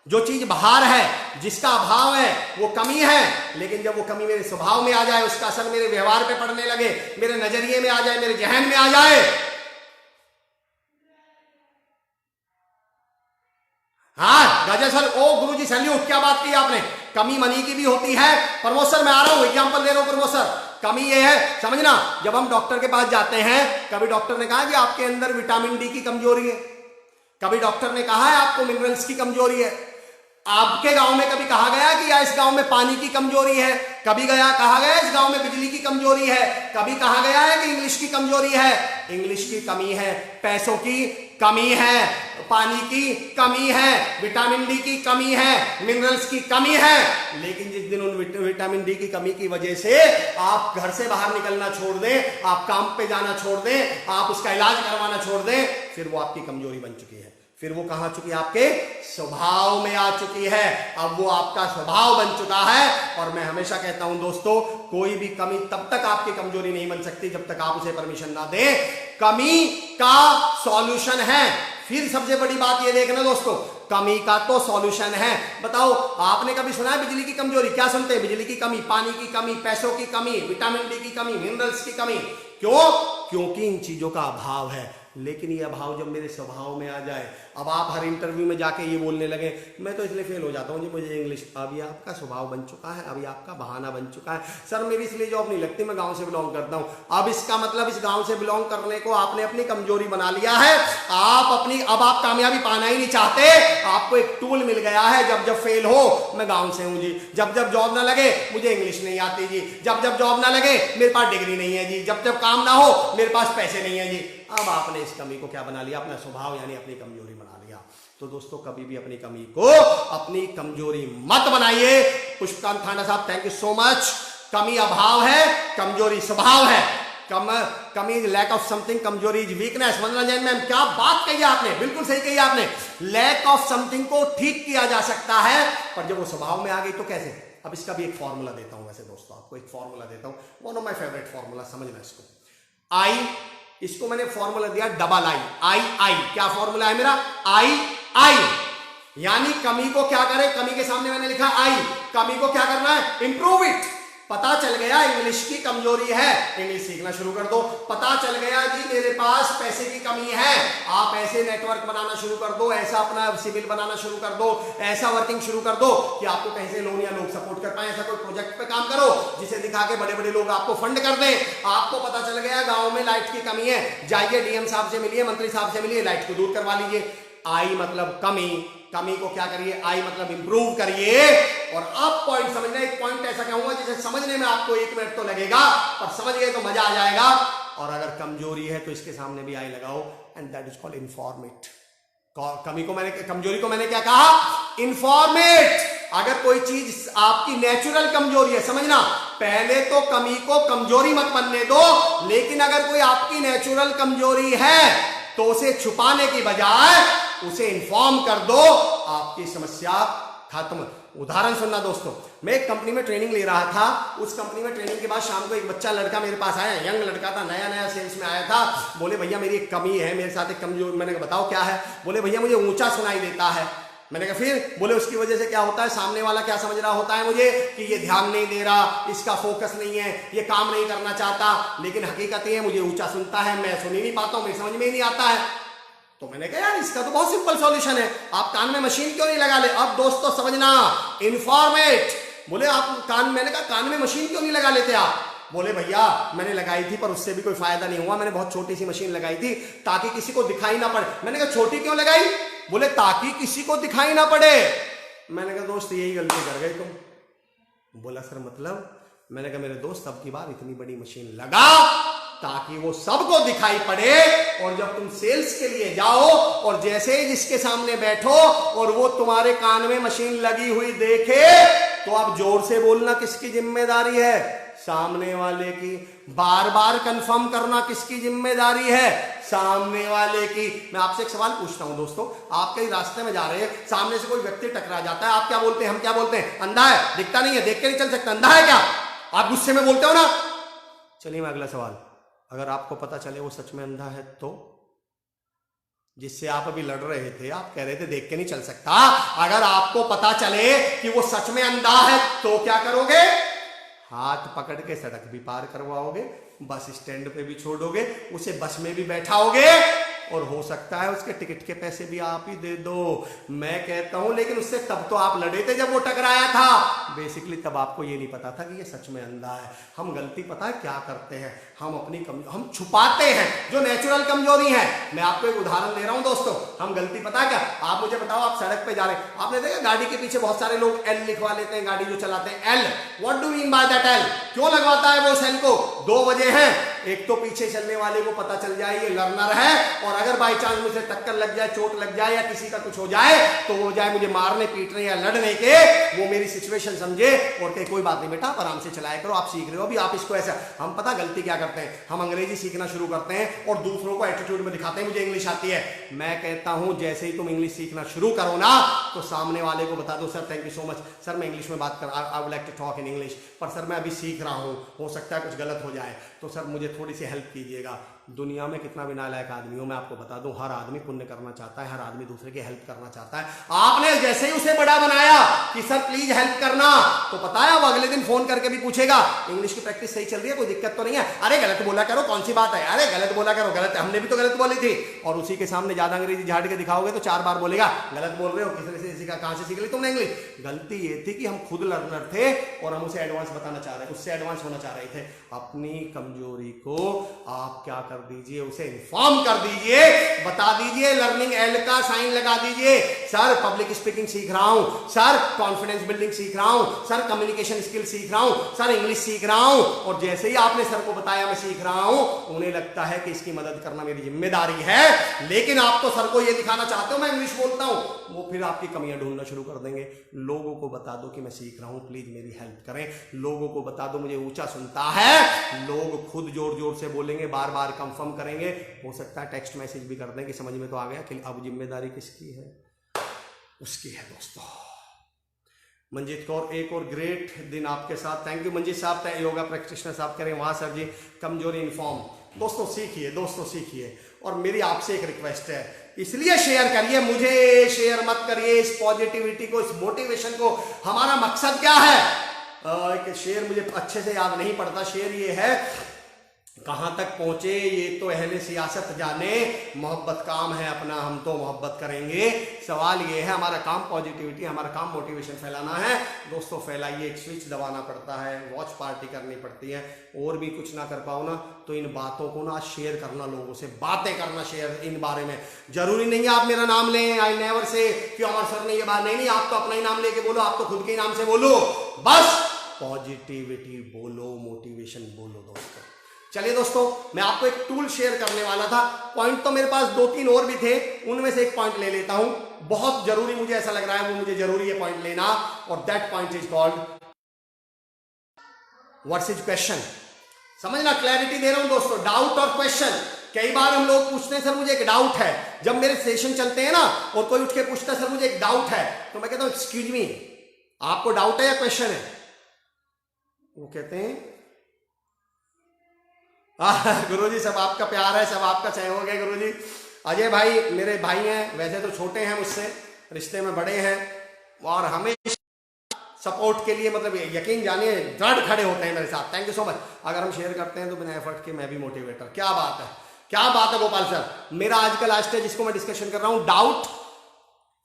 जो चीज बाहर है, जिसका अभाव है वो कमी है, लेकिन जब वो कमी मेरे स्वभाव में आ जाए, उसका असर मेरे व्यवहार पे पड़ने लगे, मेरे नजरिए में आ जाए, मेरे जहन में आ जाए, हाँ गाजर सर, ओ गुरुजी सैल्यूट, क्या बात की आपने। कमी मनी की भी होती है प्रमोशन, मैं आ रहा हूं, एग्जांपल दे रहा हूं प्रमोशन। कमी ये है, समझना, जब हम डॉक्टर के पास जाते हैं, कभी डॉक्टर ने कहा कि आपके अंदर विटामिन डी की कमजोरी है, कभी डॉक्टर ने कहा है आपको मिनरल्स की कमजोरी है, आपके गांव में कभी कहा गया कि या इस गांव में पानी की कमजोरी है, कभी कहा गया इस गांव में बिजली की कमजोरी है, कभी कहा गया है कि इंग्लिश की कमजोरी है, इंग्लिश की कमी है, पैसों की कमी है, पानी की कमी है, विटामिन डी की कमी है, मिनरल्स की कमी है। लेकिन जिस दिन उन विटामिन डी की कमी की वजह से आप घर से बाहर निकलना छोड़ दें, आप काम पे जाना छोड़ दें, आप उसका इलाज करवाना छोड़ दें, फिर वो आपकी कमजोरी बन चुकी है, फिर वो कहां चुकी है? आपके स्वभाव में आ चुकी है। अब वो आपका स्वभाव बन चुका है। और मैं हमेशा कहता हूं दोस्तों, कोई भी कमी तब तक आपकी कमजोरी नहीं बन सकती जब तक आप उसे परमिशन ना दें। कमी का सॉल्यूशन है। फिर सबसे बड़ी बात ये देखना दोस्तों, कमी का तो सॉल्यूशन है। बताओ, आपने कभी सुना है बिजली की कमजोरी? क्या सुनते हैं? बिजली की कमी, पानी की कमी, पैसों की कमी, विटामिन डी की कमी, मिनरल्स की कमी। क्यों? क्योंकि इन चीजों का अभाव है। लेकिन ये अभाव जब मेरे स्वभाव में आ जाए, अब आप हर इंटरव्यू में जाके ये बोलने लगे मैं तो इसलिए फेल हो जाता हूँ जी मुझे इंग्लिश, अभी आपका स्वभाव बन चुका है, अभी आपका बहाना बन चुका है, सर मेरी इसलिए जॉब नहीं लगती, मैं गांव से बिलोंग करता हूँ। अब इसका मतलब इस गांव से बिलोंग करने को आपने अपनी कमजोरी बना लिया है। अब आप कामयाबी पाना ही नहीं चाहते, आपको एक टूल मिल गया है। जब फेल हो, मैं गाँव से हूँ जी, जब जॉब ना लगे मुझे इंग्लिश नहीं आती जी, जब जॉब ना लगे मेरे पास डिग्री नहीं है जी, जब काम ना हो मेरे पास पैसे नहीं है जी। अब आपने इस कमी को क्या बना लिया? अपना स्वभाव यानी अपनी कमजोरी बना लिया। तो दोस्तों, कभी भी अपनी कमी को अपनी कमजोरी मत बनाइए। पुष्पकांत थाना साहब, थैंक यू सो मच। कमी अभाव है, कमजोरी स्वभाव है। कमी इज लैक ऑफ समथिंग, कमजोरी is weakness. Vandana Jain ma'am, क्या बात कही आपने, बिल्कुल सही कही आपने। लैक ऑफ समथिंग को ठीक किया जा सकता है, पर जब वो स्वभाव में आ गई तो कैसे? अब इसका भी एक फॉर्मूला देता हूं। वैसे दोस्तों, आपको एक फॉर्मूला देता हूं, one of my favourite formula, समझना इसको। आई, इसको मैंने फॉर्मूला दिया डबल आई। क्या फॉर्मूला है मेरा? आई, यानी कमी को क्या करें? कमी के सामने मैंने लिखा आई, कमी को क्या करना है? Improve it. पता चल गया इंग्लिश की कमजोरी है, इंग्लिश सीखना शुरू कर दो। पता चल गया जी मेरे पास पैसे की कमी है, आप ऐसे नेटवर्क बनाना शुरू कर दो, ऐसा अपना सिविल बनाना शुरू कर दो, ऐसा वर्किंग शुरू कर दो कि आपको कहीं से लोन या लोग सपोर्ट कर पाए। ऐसा कोई प्रोजेक्ट पे काम करो जिसे दिखा के बड़े बड़े लोग आपको फंड कर दें। आपको पता चल गया गांव में लाइट की कमी है, जाइए डीएम साहब से मिलिए, मंत्री साहब से मिलिए, लाइट को दूर करवा लीजिए। आई मतलब कमी, कमी को क्या करिए? आई मतलब इंप्रूव करिए। और अब पॉइंट समझना, एक पॉइंट ऐसा कहूंगा जिसे समझने में आपको 1 मिनट तो लगेगा, पर समझ गए तो मजा आ जाएगा। और अगर कमजोरी है तो इसके सामने भी आई लगाओ, एंड दैट इज कॉल्ड इन्फॉर्मेट। कमजोरी को मैंने क्या कहा? इन्फॉर्मेट। अगर कोई चीज आपकी नेचुरल कमजोरी है, समझना, पहले तो कमी को कमजोरी मत बनने दो, लेकिन अगर कोई आपकी नेचुरल कमजोरी है तो उसे छुपाने की बजाय उसे इन्फॉर्म कर दो, आपकी समस्या खत्म। उदाहरण सुनना दोस्तों, मैं एक कंपनी में ट्रेनिंग ले रहा था। उस कंपनी में ट्रेनिंग के बाद शाम को एक बच्चा लड़का मेरे पास आया, यंग लड़का था, नया सेल्स में आया था। बोले भैया मेरी एक कमी है, मेरे साथ एक कमजोरी। मैंने कहा बताओ क्या है? बोले भैया मुझे ऊंचा सुनाई देता है। मैंने कहा फिर? बोले उसकी वजह से क्या होता है, सामने वाला क्या समझ रहा होता है मुझे कि ये ध्यान नहीं दे रहा, इसका फोकस नहीं है, ये काम नहीं करना चाहता। लेकिन हकीकत ये मुझे ऊंचा सुनता है, मैं सुन ही नहीं पाता हूं, मेरी समझ में ही नहीं आता है। तो मैंने कहा यार इसका तो बहुत सिंपल सॉल्यूशन है, आप कान में मशीन क्यों नहीं लगा ले? अब दोस्तों समझना, इन्फॉर्मेट। बोले आप मैंने कहा कान में मशीन क्यों नहीं लगा लेते आप? बोले भैया मैंने लगाई थी पर उससे भी कोई फायदा नहीं हुआ, मैंने बहुत छोटी सी मशीन लगाई थी ताकि किसी को दिखाई ना पड़े। मैंने कहा छोटी क्यों लगाई? बोले ताकि किसी को दिखाई ना पड़े। मैंने कहा दोस्त यही गलती कर गए तुम। बोला सर मतलब? मैंने कहा मेरे दोस्त अब की बार इतनी बड़ी मशीन लगा ताकि वो सबको दिखाई पड़े, और जब तुम सेल्स के लिए जाओ और जैसे ही जिसके सामने बैठो और वो तुम्हारे कान में मशीन लगी हुई देखे तो आप जोर से बोलना किसकी जिम्मेदारी है? सामने वाले की। बार बार कंफर्म करना किसकी जिम्मेदारी है? सामने वाले की। मैं आपसे एक सवाल पूछता हूं दोस्तों, आप कहीं रास्ते में जा रहे हैं, सामने से कोई व्यक्ति टकरा जाता है, आप क्या बोलते हैं? हम क्या बोलते हैं? अंधा है, दिखता नहीं है, देख के नहीं चल सकता, अंधा है क्या? आप गुस्से में बोलते हो ना। चलिए मैं अगला सवाल, अगर आपको पता चले वो सच में अंधा है तो? जिससे आप अभी लड़ रहे थे, आप कह रहे थे देख के नहीं चल सकता, अगर आपको पता चले कि वो सच में अंधा है तो क्या करोगे? हाथ पकड़ के सड़क भी पार करवाओगे, बस स्टैंड पे भी छोड़ोगे, उसे बस में भी बैठाओगे, और हो सकता है उसके टिकट के पैसे भी आप ही दे दो। मैं कहता हूं लेकिन उससे तब तो आप लड़े थे जब वो टकराया था। बेसिकली तब आपको ये नहीं पता था कि ये सच में अंधा है। हम गलती पता है क्या करते हैं? हम अपनी हम छुपाते हैं जो नेचुरल कमजोरी है। मैं आपको एक उदाहरण दे रहा हूं दोस्तों, हम गलती पता है क्या? आप मुझे बताओ, आप सड़क पे जा रहे हैं, आपने देखा गाड़ी के पीछे बहुत सारे लोग एल लिखवा लेते हैं, गाड़ी जो चलाते हैं L. What do mean by that L? क्यों लगवाता है वो सेल को? 2 वजह हैं। एक तो पीछे चलने वाले को पता चल जाए ये लर्नर है, और अगर बाई चांस मुझे टक्कर लग जाए, चोट लग जाए या किसी का कुछ हो जाए तो वो जाए मुझे मारने पीटने या लड़ने के, वो मेरी सिचुएशन समझे और कहे कोई बात नहीं बेटा आप आराम से चलाया करो, आप सीख रहे हो अभी, आप इसको ऐसा। हम पता गलती क्या करते हैं? हम अंग्रेजी सीखना शुरू करते हैं और दूसरों को एटीट्यूड में दिखाते हैं मुझे इंग्लिश आती है। मैं कहता हूं जैसे ही तुम इंग्लिश सीखना शुरू करो ना तो सामने वाले को बता दो sir thank you so much, sir मैं इंग्लिश में बात कर, I would like to talk in English, पर सर मैं अभी सीख रहा हूं, हो सकता है कुछ गलत हो जाए, तो सर मुझे थोड़ी सी हेल्प कीजिएगा। दुनिया में कितना भी नालायक आदमी हो, मैं आपको बता दूं, हर आदमी पुण्य करना चाहता है, हर आदमी दूसरे की हेल्प करना चाहता है। आपने जैसे ही उसे बड़ा बनाया कि सर प्लीज हेल्प करना, तो पता है वो अगले दिन फोन करके भी पूछेगा इंग्लिश की प्रैक्टिस सही चल रही है, कोई दिक्कत तो नहीं है? अरे गलत बोला करो, कौन सी बात है? अरे गलत बोला करो, गलत हमने भी तो गलत बोली थी। और उसी के सामने ज्यादा अंग्रेजी झाड़ के दिखाओगे तो 4 बार बोलेगा गलत बोल रहे हो, किसी से सीखा, कहां से सीख ली तुमने इंग्लिश? गलती ये थी कि हम खुद लर्नर थे और हम उसे एडवांस बताना चाह रहे, उससे एडवांस होना चाह रहे थे। अपनी कमजोरी को आप क्या कर दीजिए, उसे इन्फॉर्म कर दीजिए, बता दीजिए, लर्निंग एल का साइन लगा दीजिए। सर पब्लिक स्पीकिंग सीख रहा हूं, सर कॉन्फिडेंस बिल्डिंग सीख रहा हूं, सर कम्युनिकेशन स्किल सीख रहा हूं, सर इंग्लिश सीख रहा हूं। और जैसे ही आपने सर को बताया मैं सीख रहा हूं, उन्हें लगता है कि इसकी मदद करना मेरी जिम्मेदारी है, लेकिन आप तो सर को यह दिखाना चाहते हो मैं इंग्लिश बोलता हूं। वो फिर आपकी कमियां ढूंढना शुरू कर देंगे। लोगों को बता दो कि मैं सीख रहा हूं, प्लीज मेरी हेल्प करें। लोगों को बता दो मुझे ऊंचा सुनता है, लोग खुद जोर जोर से बोलेंगे, बार बार कंफर्म करेंगे। हो सकता है टेक्स्ट मैसेज भी कर दें कि समझ में तो आ गया कि अब जिम्मेदारी किसकी है, उसकी है। दोस्तों मंजीत कौर, एक और ग्रेट दिन आपके साथ। थैंक यू मंजीत साहब, योगा प्रैक्टिशनर साहब करें वहां सर जी कमजोरी इन्फॉर्म। दोस्तों सीखिए, दोस्तों सीखिए। और मेरी आपसे एक रिक्वेस्ट है, इसलिए शेयर करिए, मुझे शेयर मत करिए इस पॉजिटिविटी को, इस मोटिवेशन को। हमारा मकसद क्या है? कि शेर मुझे अच्छे से याद नहीं पड़ता, शेर ये है, कहां तक पहुंचे ये तो अहले सियासत जाने, मोहब्बत काम है अपना, हम तो मोहब्बत करेंगे। सवाल ये है, हमारा काम पॉजिटिविटी, हमारा काम मोटिवेशन फैलाना है। दोस्तों फैलाइए, एक स्विच दबाना पड़ता है, वॉच पार्टी करनी पड़ती है, और भी कुछ ना कर पाओ ना तो इन बातों को ना शेयर करना, लोगों से बातें करना, शेयर इन बारे में। जरूरी नहीं है आप मेरा नाम लें, आई नेवर से कि अमर सर ने ये बात, नहीं, आप तो अपना ही नाम लेके बोलो, आप तो खुद के नाम से बोलो, बस पॉजिटिविटी बोलो, मोटिवेशन बोलो। दोस्तों चलिए दोस्तों, मैं आपको एक टूल शेयर करने वाला था। पॉइंट तो मेरे पास 2-3 और भी थे, उनमें से एक पॉइंट ले लेता हूं, बहुत जरूरी मुझे ऐसा लग रहा है, वो मुझे जरूरी है पॉइंट लेना, और that point is called what is question. समझना, क्लैरिटी दे रहा हूं दोस्तों, डाउट और क्वेश्चन। कई बार हम लोग पूछते हैं सर मुझे एक डाउट है, जब मेरे सेशन चलते हैं ना और कोई उठ के पूछता है सर मुझे एक डाउट है, तो मैं कहता हूं एक्सक्यूज मी, आपको डाउट है या क्वेश्चन है? वो कहते हैं गुरुजी सब आपका प्यार है, सब आपका सहयोग है गुरुजी। अजय भाई मेरे भाई हैं, वैसे तो छोटे हैं मुझसे, रिश्ते में बड़े हैं, और हमेशा सपोर्ट के लिए, मतलब यकीन जानिए दृढ़ खड़े होते हैं मेरे साथ। Thank you so much. अगर हम शेयर करते हैं तो बिना एफर्ट के मैं भी मोटिवेटर। क्या बात है, क्या बात है गोपाल सर। मेरा आज का लास्ट है जिसको मैं डिस्कशन कर रहा हूं, डाउट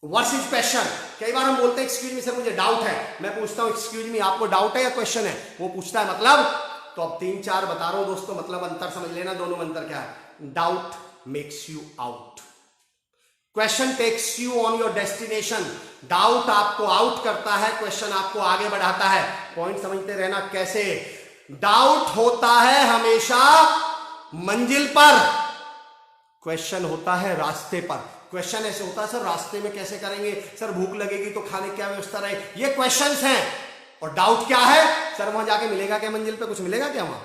वर्सेस क्वेश्चन। कई बार हम बोलते हैं एक्सक्यूज मी सर मुझे डाउट है, मैं पूछता हूं एक्सक्यूज मी आपको डाउट है या क्वेश्चन है? वो पूछता है मतलब, तो अब 3-4 बता रहा हूं दोस्तों, मतलब अंतर समझ लेना, दोनों में अंतर क्या है। Doubt makes you out, question takes you on your destination. Doubt आपको आउट करता है, क्वेश्चन आपको आगे बढ़ाता है। पॉइंट समझते रहना कैसे। डाउट होता है हमेशा मंजिल पर, क्वेश्चन होता है रास्ते पर। क्वेश्चन ऐसे होता है सर रास्ते में कैसे करेंगे, सर भूख लगेगी तो खाने की क्या व्यवस्था रहे, ये क्वेश्चंस हैं। और डाउट क्या है, सर वहां जाके मिलेगा क्या, मंजिल पे कुछ मिलेगा क्या वहां,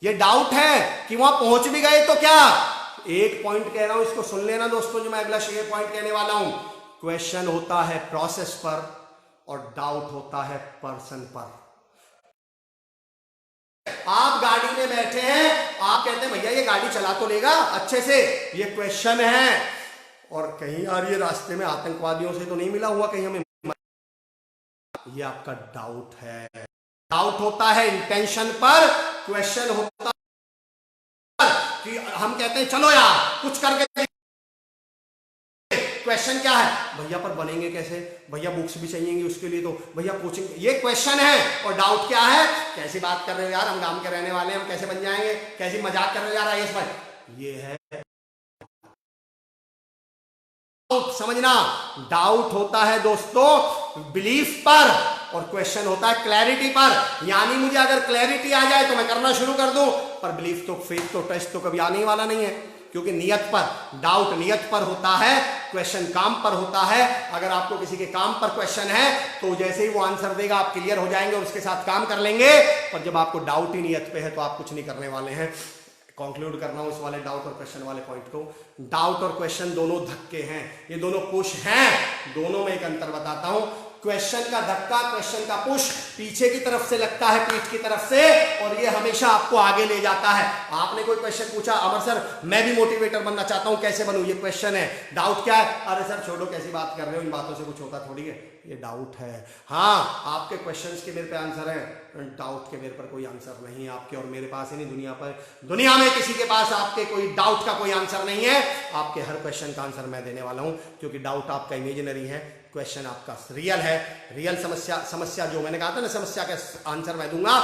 ये डाउट है। कि वहां पहुंच भी गए तो क्या। एक पॉइंट कह रहा हूं, इसको सुन लेना दोस्तों, जो मैं अगला शेयर पॉइंट कहने वाला हूं। क्वेश्चन होता है प्रोसेस पर और डाउट होता है पर्सन पर। आप गाड़ी में बैठे हैं, आप कहते हैं भैया ये गाड़ी चला तो लेगा अच्छे से, ये क्वेश्चन है। और कहीं यार ये रास्ते में आतंकवादियों से तो नहीं मिला हुआ कहीं हमें, ये आपका डाउट है। डाउट होता है इंटेंशन पर, क्वेश्चन होता है कि हम कहते हैं चलो यार कुछ करके। क्वेश्चन क्या है, भैया पर बनेंगे कैसे, भैया बुक्स भी चाहिएंगी उसके लिए, तो भैया कोचिंग, ये क्वेश्चन है। और डाउट क्या है, कैसी बात कर रहे हो यार, हम गांव के रहने वाले हैं, हम कैसे बन जाएंगे, कैसी मजाक कर रहे हो यार आईएएस भाई, ये है समझना। डाउट होता है दोस्तों बिलीफ पर और क्वेश्चन होता है क्लैरिटी पर। यानी मुझे अगर क्लैरिटी आ जाए तो मैं करना शुरू कर दूं, पर बिलीफ तो, फेथ तो, टेस्ट तो कभी आने वाला नहीं है, क्योंकि नियत पर। डाउट नियत पर होता है, क्वेश्चन काम पर होता है। अगर आपको किसी के काम पर क्वेश्चन है तो जैसे ही वो आंसर देगा आप क्लियर हो जाएंगे और उसके साथ काम कर लेंगे। पर जब आपको डाउट ही नियत पे है तो आप कुछ नहीं करने वाले हैं। कंक्लूड करना हूं इस वाले डाउट और क्वेश्चन वाले पॉइंट को। डाउट और क्वेश्चन दोनों धक्के हैं, ये दोनों पुश हैं। दोनों में एक अंतर बताता हूं। क्वेश्चन का धक्का, क्वेश्चन का पुश पीछे की तरफ से लगता है, पीठ की तरफ से, और ये हमेशा आपको आगे ले जाता है। आपने कोई क्वेश्चन पूछा, अमर सर मैं भी मोटिवेटर बनना चाहता हूं, कैसे बनूं, ये क्वेश्चन है, डाउट क्या है? अरे सर छोड़ो, कैसी बात कर रहे हो, इन बातों से कुछ होता थोड़ी है, ये डाउट है। हाँ, आपके क्वेश्चंस के मेरे पे आंसर है, डाउट के मेरे पर कोई आंसर नहीं है आपके और मेरे पास ही नहीं, दुनिया में किसी के पास आपके कोई डाउट का कोई आंसर नहीं है। आपके हर क्वेश्चन का आंसर मैं देने वाला हूं, क्योंकि डाउट आपका इमेजिनरी है, क्वेश्चन आपका रियल है। रियल समस्या जो मैंने कहा था ना, समस्या का आंसर मैं दूंगा।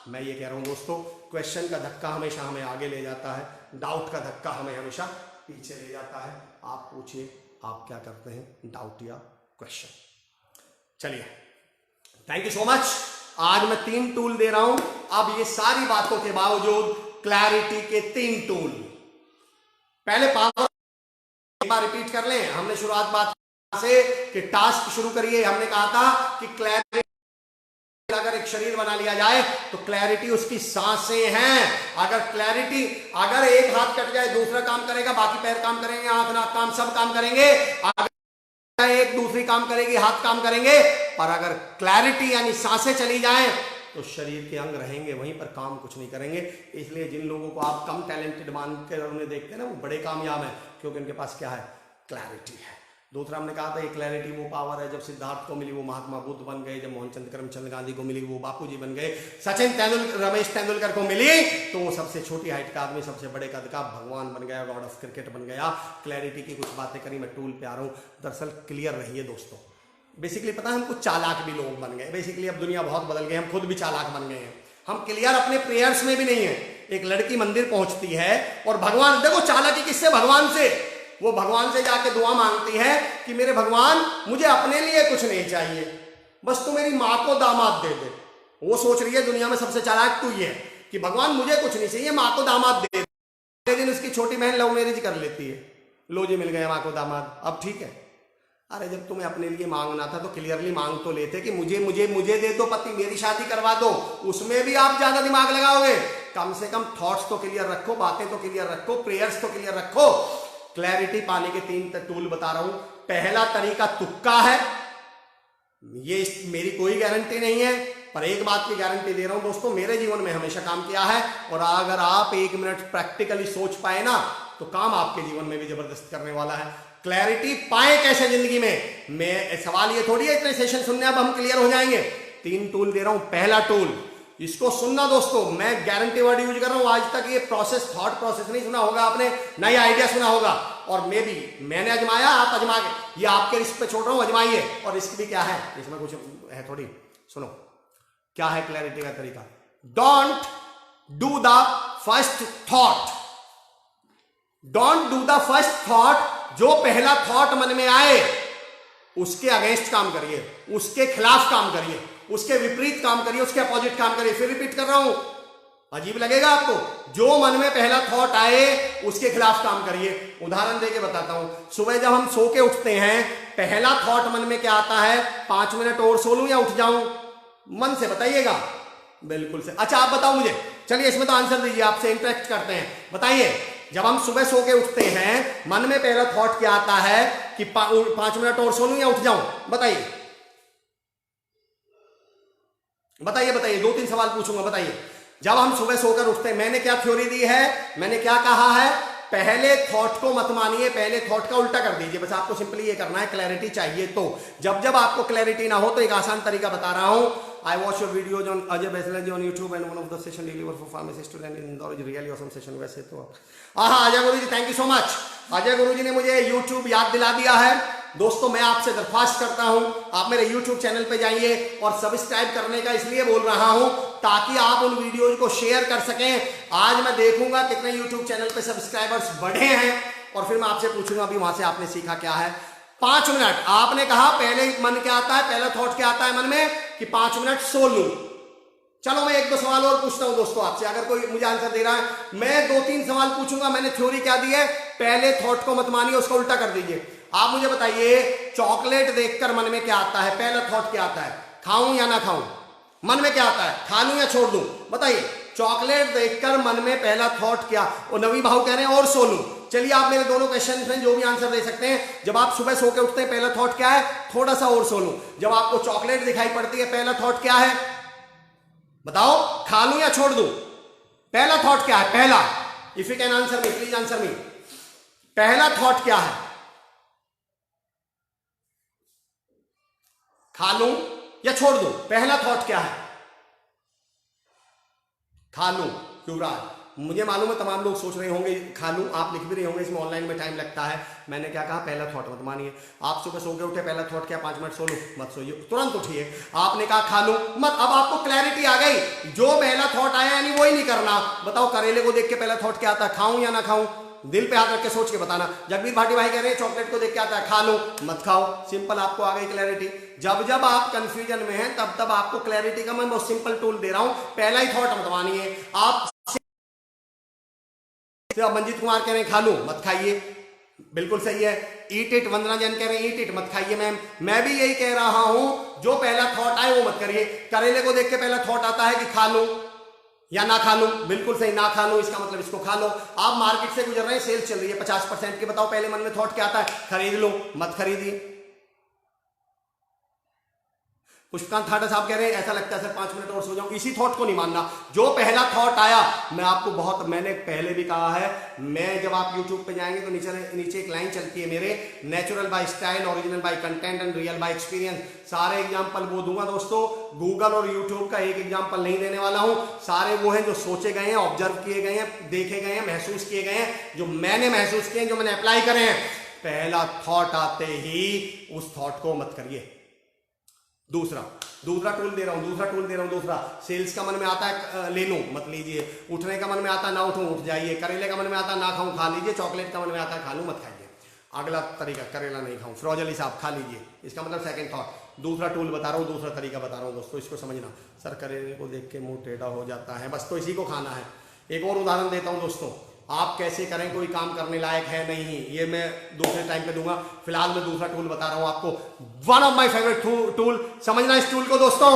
मैं ये कह रहा हूं दोस्तों, क्वेश्चन का धक्का हमेशा हमें आगे ले जाता है, डाउट का धक्का हमें हमेशा पीछे ले जाता है। आप पूछिए आप क्या करते हैं, डाउट या क्वेश्चन। चलिए, थैंक यू सो मच। आज मैं 3 टूल दे रहा हूं। अब ये सारी बातों के बावजूद क्लैरिटी के 3 टूल, पहले 5 बार रिपीट कर लें। हमने शुरुआत बात से कि टास्क शुरू करिए। हमने कहा था कि क्लैरिटी अगर एक शरीर बना लिया जाए तो क्लैरिटी उसकी सांसें हैं। अगर एक हाथ कट जाए दूसरा काम करेगा, बाकी पैर काम करेंगे, आंख नाक काम सब काम करेंगे, अगर एक दूसरी काम करेगी, हाथ काम करेंगे, पर अगर क्लैरिटी यानी सांसें चली जाएं तो शरीर के अंग रहेंगे वहीं पर, काम कुछ नहीं करेंगे। इसलिए जिन लोगों को आप कम टैलेंटेड मानकर उन्हें देखते हैं ना, वो बड़े कामयाब हैं, क्योंकि उनके पास क्या है, क्लैरिटी है। दूसरा हमने कहा था ये क्लैरिटी वो पावर है, जब सिद्धार्थ को मिली वो महात्मा बुद्ध बन गए, जब मोहनचंद करमचंद गांधी को मिली वो बापूजी बन गए, सचिन तेंदुलकर रमेश तेंदुलकर को मिली तो वो सबसे छोटी हाइट का आदमी सबसे बड़े कद का भगवान बन गया, गॉड ऑफ क्रिकेट बन गया। क्लैरिटी की कुछ बातें करी, मैं टूल पे आ रहा हूँ। दरअसल क्लियर रहिए दोस्तों। बेसिकली पता है, हम कुछ चालाक भी लोग बन गए। बेसिकली अब दुनिया बहुत बदल गई, हम खुद भी चालाक बन गए हैं। हम क्लियर अपने प्रेयर्स में भी नहीं है। एक लड़की मंदिर पहुंचती है और भगवान, देखो चालाकी किससे, भगवान से। वो भगवान से जाके दुआ मांगती है कि मेरे भगवान मुझे अपने लिए कुछ नहीं चाहिए, बस तू मेरी माँ को दामाद दे दे। वो सोच रही है दुनिया में सबसे चालाक तू ही है कि भगवान मुझे कुछ नहीं चाहिए, माँ को दामाद दे दे। अगले दिन उसकी छोटी बहन लव मैरिज कर लेती है, लो जी मिल गया माँ को दामाद, अब ठीक है। अरे जब तुम्हें अपने लिए मांगना था तो क्लियरली मांग तो लेते कि मुझे मुझे मुझे दे दो पति, मेरी शादी करवा दो। उसमें भी आप ज्यादा दिमाग लगाओगे। कम से कम थॉट्स तो क्लियर रखो, बातें तो क्लियर रखो, प्रेयर्स तो क्लियर रखो। क्लैरिटी पाने के 3 टूल बता रहा हूं। पहला तरीका तुक्का है, ये मेरी कोई गारंटी नहीं है, पर एक बात की गारंटी दे रहा हूं दोस्तों, मेरे जीवन में हमेशा काम किया है। और अगर आप 1 मिनट प्रैक्टिकली सोच पाए ना तो काम आपके जीवन में भी जबरदस्त करने वाला है। क्लैरिटी पाए कैसे जिंदगी में, मैं सवाल ये थोड़ी है इतने सेशन सुनने अब हम क्लियर हो जाएंगे। 3 टूल दे रहा हूं। पहला टूल, इसको सुनना दोस्तों, मैं गारंटी वर्ड यूज कर रहा हूं। आज तक ये प्रोसेस, थॉट प्रोसेस नहीं सुना होगा आपने, ना ये आइडिया सुना होगा। और मैंने अजमाया, आप अजमा के, ये आपके रिस्क पे छोड़ रहा हूं, अजमाइए। और रिस्क भी क्या है, इसमें कुछ है थोड़ी। सुनो क्या है क्लैरिटी का तरीका। Don't do the first thought, don't do the first thought. जो पहला थॉट मन में आए उसके अगेंस्ट काम करिए, उसके खिलाफ काम करिए, उसके विपरीत काम करिए, उसके अपोजिट काम करिए। फिर रिपीट कर रहा हूं, अजीब लगेगा आपको। जो मन में पहला थॉट आए उसके खिलाफ काम करिए। उदाहरण देके बताता हूं। सुबह जब हम सो के उठते हैं, पहला थॉट मन में क्या आता है, 5 मिनट और सो लूं या उठ जाऊं? मन से बताइएगा, बिल्कुल से। अच्छा आप बताओ मुझे, चलिए इसमें तो आंसर दीजिए, आपसे इंटरेक्ट करते हैं। बताइए, जब हम सुबह सो के उठते हैं, मन में पहला थॉट क्या आता है कि 5 मिनट और सो लूं या उठ जाऊं? बताइए बताइए बताइए। 2-3 सवाल पूछूंगा, बताइए। जब हम सुबह सोकर उठते हैं, मैंने क्या थ्योरी दी है, मैंने क्या कहा है, पहले थॉट को मत मानिए, पहले थॉट का उल्टा कर दीजिए। बस आपको सिंपली ये करना है, क्लैरिटी चाहिए तो। जब आपको क्लैरिटी ना हो तो एक आसान तरीका बता रहा हूं। I watch your videos on Ajay Baisalaji on YouTube and one of the session delivered for pharmacy student in Indore is really awesome session। वैसे तो Ajay Guru ji, thank you so much. Ajay Guru ji ने मुझे YouTube याद दिला दिया है। दोस्तों मैं आपसे दरख्वास्त करता हूं, आप मेरे YouTube चैनल पे जाइए और सब्सक्राइब करने का इसलिए बोल रहा हूं ताकि आप उन वीडियोज को शेयर कर सकें। आज मैं देखूंगा कितने YouTube चैनल पे सब्सक्राइबर्स बढ़े हैं और फिर मैं आपसे पूछूंगा अभी वहां से आपने सीखा क्या है। 5 मिनट आपने कहा, पहले मन क्या आता है, पहला थॉट क्या आता है मन में कि 5 मिनट सो लूं। चलो मैं 1-2 सवाल और पूछता हूं दोस्तों आपसे, अगर कोई मुझे आंसर दे रहा है। मैं 2-3 सवाल पूछूंगा। मैंने थ्योरी क्या दी है, पहले थॉट को मत मानिए, उसका उल्टा कर दीजिए। आप मुझे बताइए, चॉकलेट देखकर मन में क्या आता है, पहला थॉट क्या आता है, खाऊं या ना खाऊं? मन में क्या आता है, खा लूं या छोड़ दूं? बताइए। चॉकलेट देखकर मन में पहला थॉट क्या? और नवी भाव कह रहे हैं और सो लूं। चलिए आप मेरे दोनों क्वेश्चन में जो भी आंसर दे सकते हैं। जब आप सुबह सो के उठते हैं पहला थॉट क्या है? थोड़ा सा और सो लूं। जब आपको चॉकलेट दिखाई पड़ती है पहला थॉट क्या है? बताओ, खा लूं या छोड़ दूं? पहला थॉट क्या है? पहला, if you can answer me, please answer me. पहला थॉट क्या है? खा लूं या छोड़ दूं? पहला थॉट क्या है? खा लूं। युवराज, मुझे मालूम है तमाम लोग सोच रहे होंगे खा लूं, आप लिख भी रहे होंगे, इसमें ऑनलाइन में टाइम लगता है। मैंने क्या कहा? पहला थॉट मत मानिए। आप सुबह सो के उठे, पहला थॉट क्या? 5 मिनट सो लूं? मत सोइए, तुरंत उठिए। आपने कहा खा लूं मत। अब आपको क्लैरिटी आ गई, जो पहला थॉट आया यानी वही नहीं करना। बताओ, करेले को देख के पहला थॉट क्या आता है? खाऊं या ना खाऊं? दिल पे हाथ रख के सोच के बताना। जगबीर भाटी भाई कह रहे हैं चॉकलेट को देख के आता है खा लो मत खाओ। सिंपल, आपको आ गई क्लैरिटी। जब जब आप कंफ्यूजन में हैं तब तब आपको क्लैरिटी का मैं बहुत सिंपल टूल दे रहा हूं। पहला ही थॉट मत मानिए आप। मंजीत कुमार कह रहे हैं खा लो मत खाइए, बिल्कुल सही है। ईट इट, वंदना जैन कह रहे हैं ईट इट मत खाइए मैम। मैं भी यही कह रहा हूं, जो पहला थॉट आए वो मत करिए। करेले को देख के पहला थॉट आता है कि खा लो या ना खा लूं? बिल्कुल सही, ना खा लो, इसका मतलब इसको खा लो। आप मार्केट से गुजर रहे हैं, सेल्स चल रही है 50% की। बताओ पहले मन में थॉट क्या आता है? खरीद लो मत खरीदिए। पुष्पकांत ठाडा साहब कह रहे हैं ऐसा लगता है सर 5 मिनट और सो जाऊं। इसी थॉट को नहीं मानना। जो पहला थॉट आया, मैं आपको मैंने पहले भी कहा है, मैं जब आप YouTube पे जाएंगे तो नीचे एक लाइन चलती है मेरे, natural by style, original by content and real by experience. सारे एग्जाम्पल वो दूंगा दोस्तों। गूगल और यूट्यूब का एक एग्जाम्पल नहीं देने वाला हूं। सारे वो हैं जो सोचे गए हैं, ऑब्जर्व किए गए हैं, देखे गए हैं, महसूस किए गए हैं, जो मैंने महसूस किए हैं, जो मैंने अप्लाई करे हैं। पहला थॉट आते ही उस थॉट को मत करिए। दूसरा टूल दे रहा हूं। दूसरा, सेल्स का मन में आता है ले लो मत लीजिए। उठने का मन में आता है ना उठूं उठ जाइए। करेले का मन में आता है ना खाऊं खा लीजिए। चॉकलेट का मन में आता है खा लूं मत खाइए। अगला तरीका, करेला नहीं खाऊं, फिरोज अली साहब खा लीजिए, इसका मतलब सेकंड थॉट। दूसरा टूल बता रहा हूं, दूसरा तरीका बता रहा हूं दोस्तों, इसको समझना। सर करेले को देख के मुंह टेढ़ा हो जाता है, बस तो इसी को खाना है। एक और उदाहरण देता हूं दोस्तों, आप कैसे करें, कोई काम करने लायक है नहीं, ये मैं दूसरे टाइम पे दूंगा। फिलहाल मैं दूसरा टूल बता रहा हूं आपको, one of my favourite tool. समझना इस टूल को दोस्तों।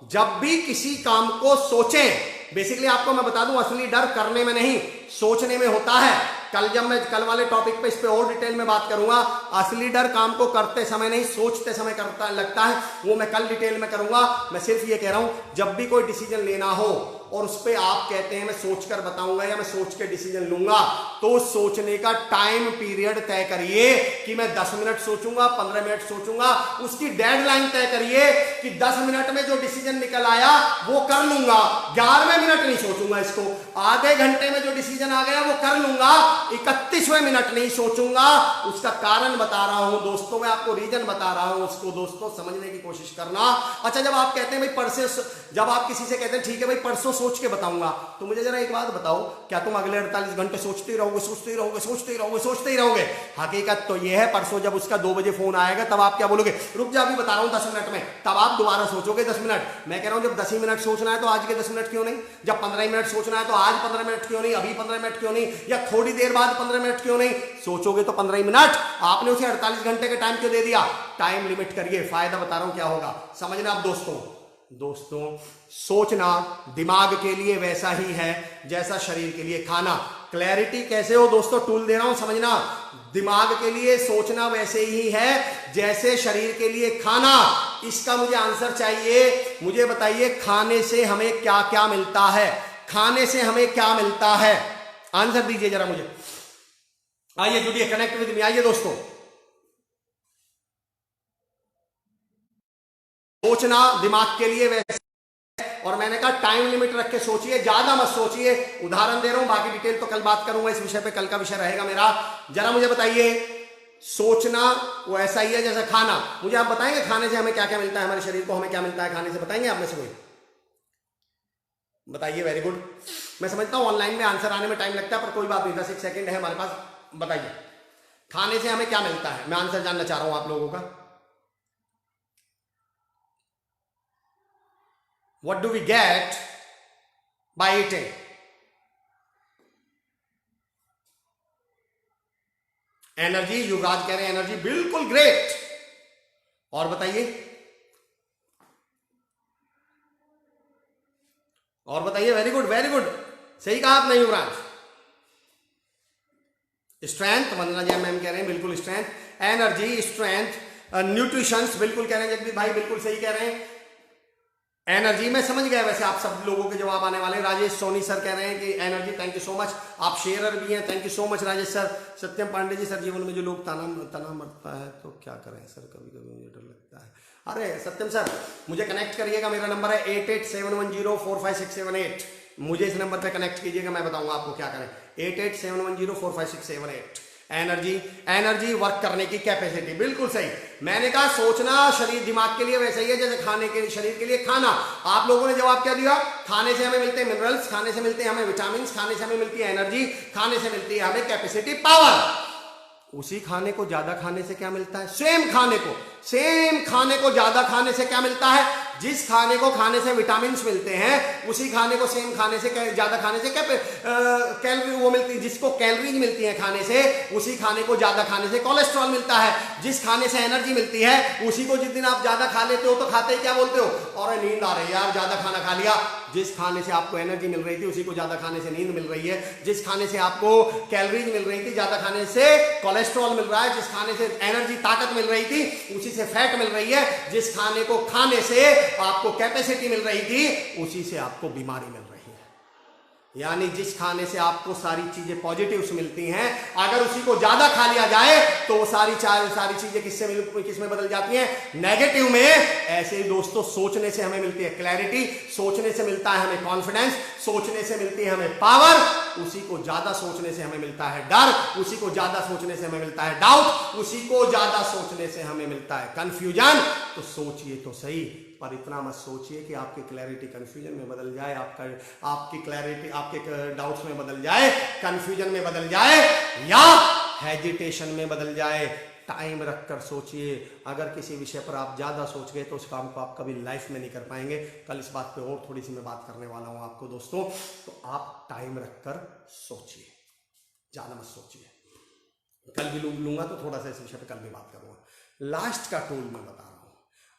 जब भी किसी काम को सोचें, बेसिकली आपको मैं बता दूं, असली डर करने में नहीं सोचने में होता है। कल वाले टॉपिक पे इस पे और डिटेल में बात करूंगा। असली डर काम को करते समय नहीं सोचते समय लगता है, वो मैं कल डिटेल में करूंगा। मैं सिर्फ ये कह रहा हूं, जब भी कोई डिसीजन लेना हो और उस पर आप कहते हैं मैं सोचकर बताऊंगा या मैं सोच के डिसीजन लूंगा, तो सोचने का टाइम पीरियड तय करिए कि मैं 10 मिनट सोचूंगा, 15 मिनट सोचूंगा। उसकी डेडलाइन तय करिए कि 10 मिनट में जो डिसीजन निकल आया वो कर लूंगा। 11वें मिनट नहीं सोचूंगा इसको। आधे घंटे में जो डिसीजन आ गया वो कर लूंगा, 31वें मिनट नहीं सोचूंगा। उसका कारण बता रहा हूं दोस्तों, मैं आपको रीजन बता रहा हूं, उसको दोस्तों समझने की कोशिश करना। अच्छा, जब आप कहते हैं भाई परसों, जब आप किसी से कहते हैं ठीक है भाई परसों सोच के बताऊंगा, तो मुझे जरा एक बात बताओ, क्या तुम अगले 48 घंटे सोचते रहोगे? हकीकत तो यह है, परसों जब उसका 2 बजे फोन आएगा तब आप क्या बोलोगे? रुक जा, अभी बता रहा हूं 10 मिनट में। तब आप दोबारा सोचोगे 10 मिनट। मैं कह रहा हूं जब 10 ही मिनट सोचना है तो आज के 10 मिनट क्यों नहीं? जब 15 मिनट सोचना है तो आज 15 मिनट क्यों नहीं? अभी 15 मिनट क्यों नहीं? या थोड़ी देर बाद 15 मिनट क्यों नहीं? सोचोगे तो 15 मिनट। आपने उसे 48 घंटे का टाइम क्यों दे दिया? टाइम लिमिट करिए। फायदा बता रहा हूं क्या होगा, समझना आप दोस्तों। सोचना दिमाग के लिए वैसा ही है जैसा शरीर के लिए खाना। क्लैरिटी कैसे हो दोस्तों? टूल दे रहा हूं, समझना। दिमाग के लिए सोचना वैसे ही है जैसे शरीर के लिए खाना। इसका मुझे आंसर चाहिए। मुझे बताइए, खाने से हमें क्या क्या मिलता है? खाने से हमें क्या मिलता है? आंसर दीजिए जरा मुझे। आइए जुड़िए, कनेक्ट विद मी। आइए दोस्तों, सोचना दिमाग के लिए वैसे, और मैंने कहा टाइम लिमिट रख के सोचिए, ज्यादा मत सोचिए। उदाहरण दे रहा हूं, बाकी डिटेल तो कल बात करूंगा इस विषय पे, कल का विषय रहेगा मेरा। जरा मुझे बताइए, सोचना वो ऐसा ही है जैसा खाना। मुझे आप बताएंगे खाने से हमें क्या क्या मिलता है, हमारे शरीर को हमें क्या मिलता है खाने से? बताएंगे आप में से कोई? बताइए, वेरी गुड। मैं समझता हूं ऑनलाइन में आंसर आने में टाइम लगता है, पर कोई बात नहीं, 10 सेकंड है हमारे पास। बताइए खाने से हमें क्या मिलता है? मैं आंसर जानना चाह रहा हूं आप लोगों का। What do we get by eating? Energy. Yuvraj कह रहे हैं एनर्जी, बिल्कुल ग्रेट। और बताइए, और बताइए, वेरी गुड वेरी गुड, सही कहा आपने युवराज। स्ट्रेंथ, वंदना जय मैम कह रहे हैं बिल्कुल स्ट्रेंथ, एनर्जी, स्ट्रेंथ, न्यूट्रिशंस बिल्कुल कह रहे हैं जगदीप भाई, बिल्कुल सही कह रहे हैं। एनर्जी मैं समझ गया, वैसे आप सब लोगों के जवाब आने वाले। राजेश सोनी सर कह रहे हैं कि energy, thank you so much, आप शेयरर भी हैं, thank you so much Rajesh sir. Satyam Pandey ji, sir जीवन में जो लोग तना मरता है तो क्या करें सर, कभी कभी मुझे डर लगता है। अरे सत्यम सर, मुझे कनेक्ट करिएगा, मेरा नंबर है 8871045678, मुझे इस नंबर पे कनेक्ट कीजिएगा, मैं बताऊंगा आपको क्या करें। 8871045678। एनर्जी, एनर्जी वर्क करने की कैपेसिटी, बिल्कुल सही। मैंने कहा सोचना शरीर दिमाग के लिए वैसे ही है जैसे खाने के शरीर के लिए खाना। आप लोगों ने जवाब क्या दिया, खाने से हमें मिलते हैं मिनरल्स, खाने से मिलते हैं हमें विटामिन, खाने से हमें मिलती है एनर्जी, खाने से मिलती है हमें कैपेसिटी, पावर। उसी खाने को ज्यादा खाने से क्या मिलता है, सेम खाने को ज्यादा खाने से क्या मिलता है, जिस खाने को खाने से विटामिन मिलते हैं, उसी खाने को सेम खाने से ज्यादा खाने से क्या कैलोरी वो मिलती है, जिसको कैलोरीज मिलती है खाने से, उसी खाने को ज्यादा खाने से कोलेस्ट्रॉल मिलता है। जिस खाने से एनर्जी मिलती है, उसी को जिस दिन आप ज्यादा खा लेते हो तो खाते ही क्या बोलते हो, और नींद आ रही है यार, ज्यादा खाना खा लिया। जिस खाने से आपको एनर्जी मिल रही थी, उसी को ज्यादा खाने से नींद मिल रही है। जिस खाने से आपको कैलोरीज मिल रही थी, ज्यादा खाने से कोलेस्ट्रॉल मिल रहा है। जिस खाने से एनर्जी ताकत मिल रही थी, उसी से फैट मिल रही है। जिस खाने को खाने से आपको कैपेसिटी मिल रही थी, उसी से आपको बीमारी मिल रही है। यानी जिस खाने से आपको सारी चीजें पॉजिटिव्स मिलती हैं, अगर उसी को ज्यादा खा लिया जाए तो वो सारी चीजें किसमें बदल जाती हैं, नेगेटिव में। ऐसे ही दोस्तों, सोचने से हमें मिलती है क्लैरिटी, सोचने से मिलता है हमें कॉन्फिडेंस, सोचने से मिलती है हमें पावर, उसी को ज्यादा सोचने से हमें मिलता है डर, उसी को ज्यादा सोचने से हमें मिलता है डाउट, उसी को ज्यादा सोचने से हमें मिलता है कंफ्यूजन। तो सोचिए तो सही, पर इतना मत सोचिए कि आपकी क्लैरिटी कंफ्यूजन में बदल जाए, आपकी क्लैरिटी आपके डाउट्स में बदल जाए, कंफ्यूजन में बदल जाए, या हेजिटेशन में बदल जाए। टाइम रखकर सोचिए। अगर किसी विषय पर आप ज्यादा सोच गए तो उस काम को आप कभी लाइफ में नहीं कर पाएंगे। कल इस बात पे और थोड़ी सी मैं बात करने वाला हूं आपको दोस्तों। तो आप टाइम रखकर सोचिए, ज्यादा मत सोचिए। कल भी लूंगा तो थोड़ा सा इस विषय पर कल भी बात करूंगा। लास्ट का टूल मैं बता रहा हूं,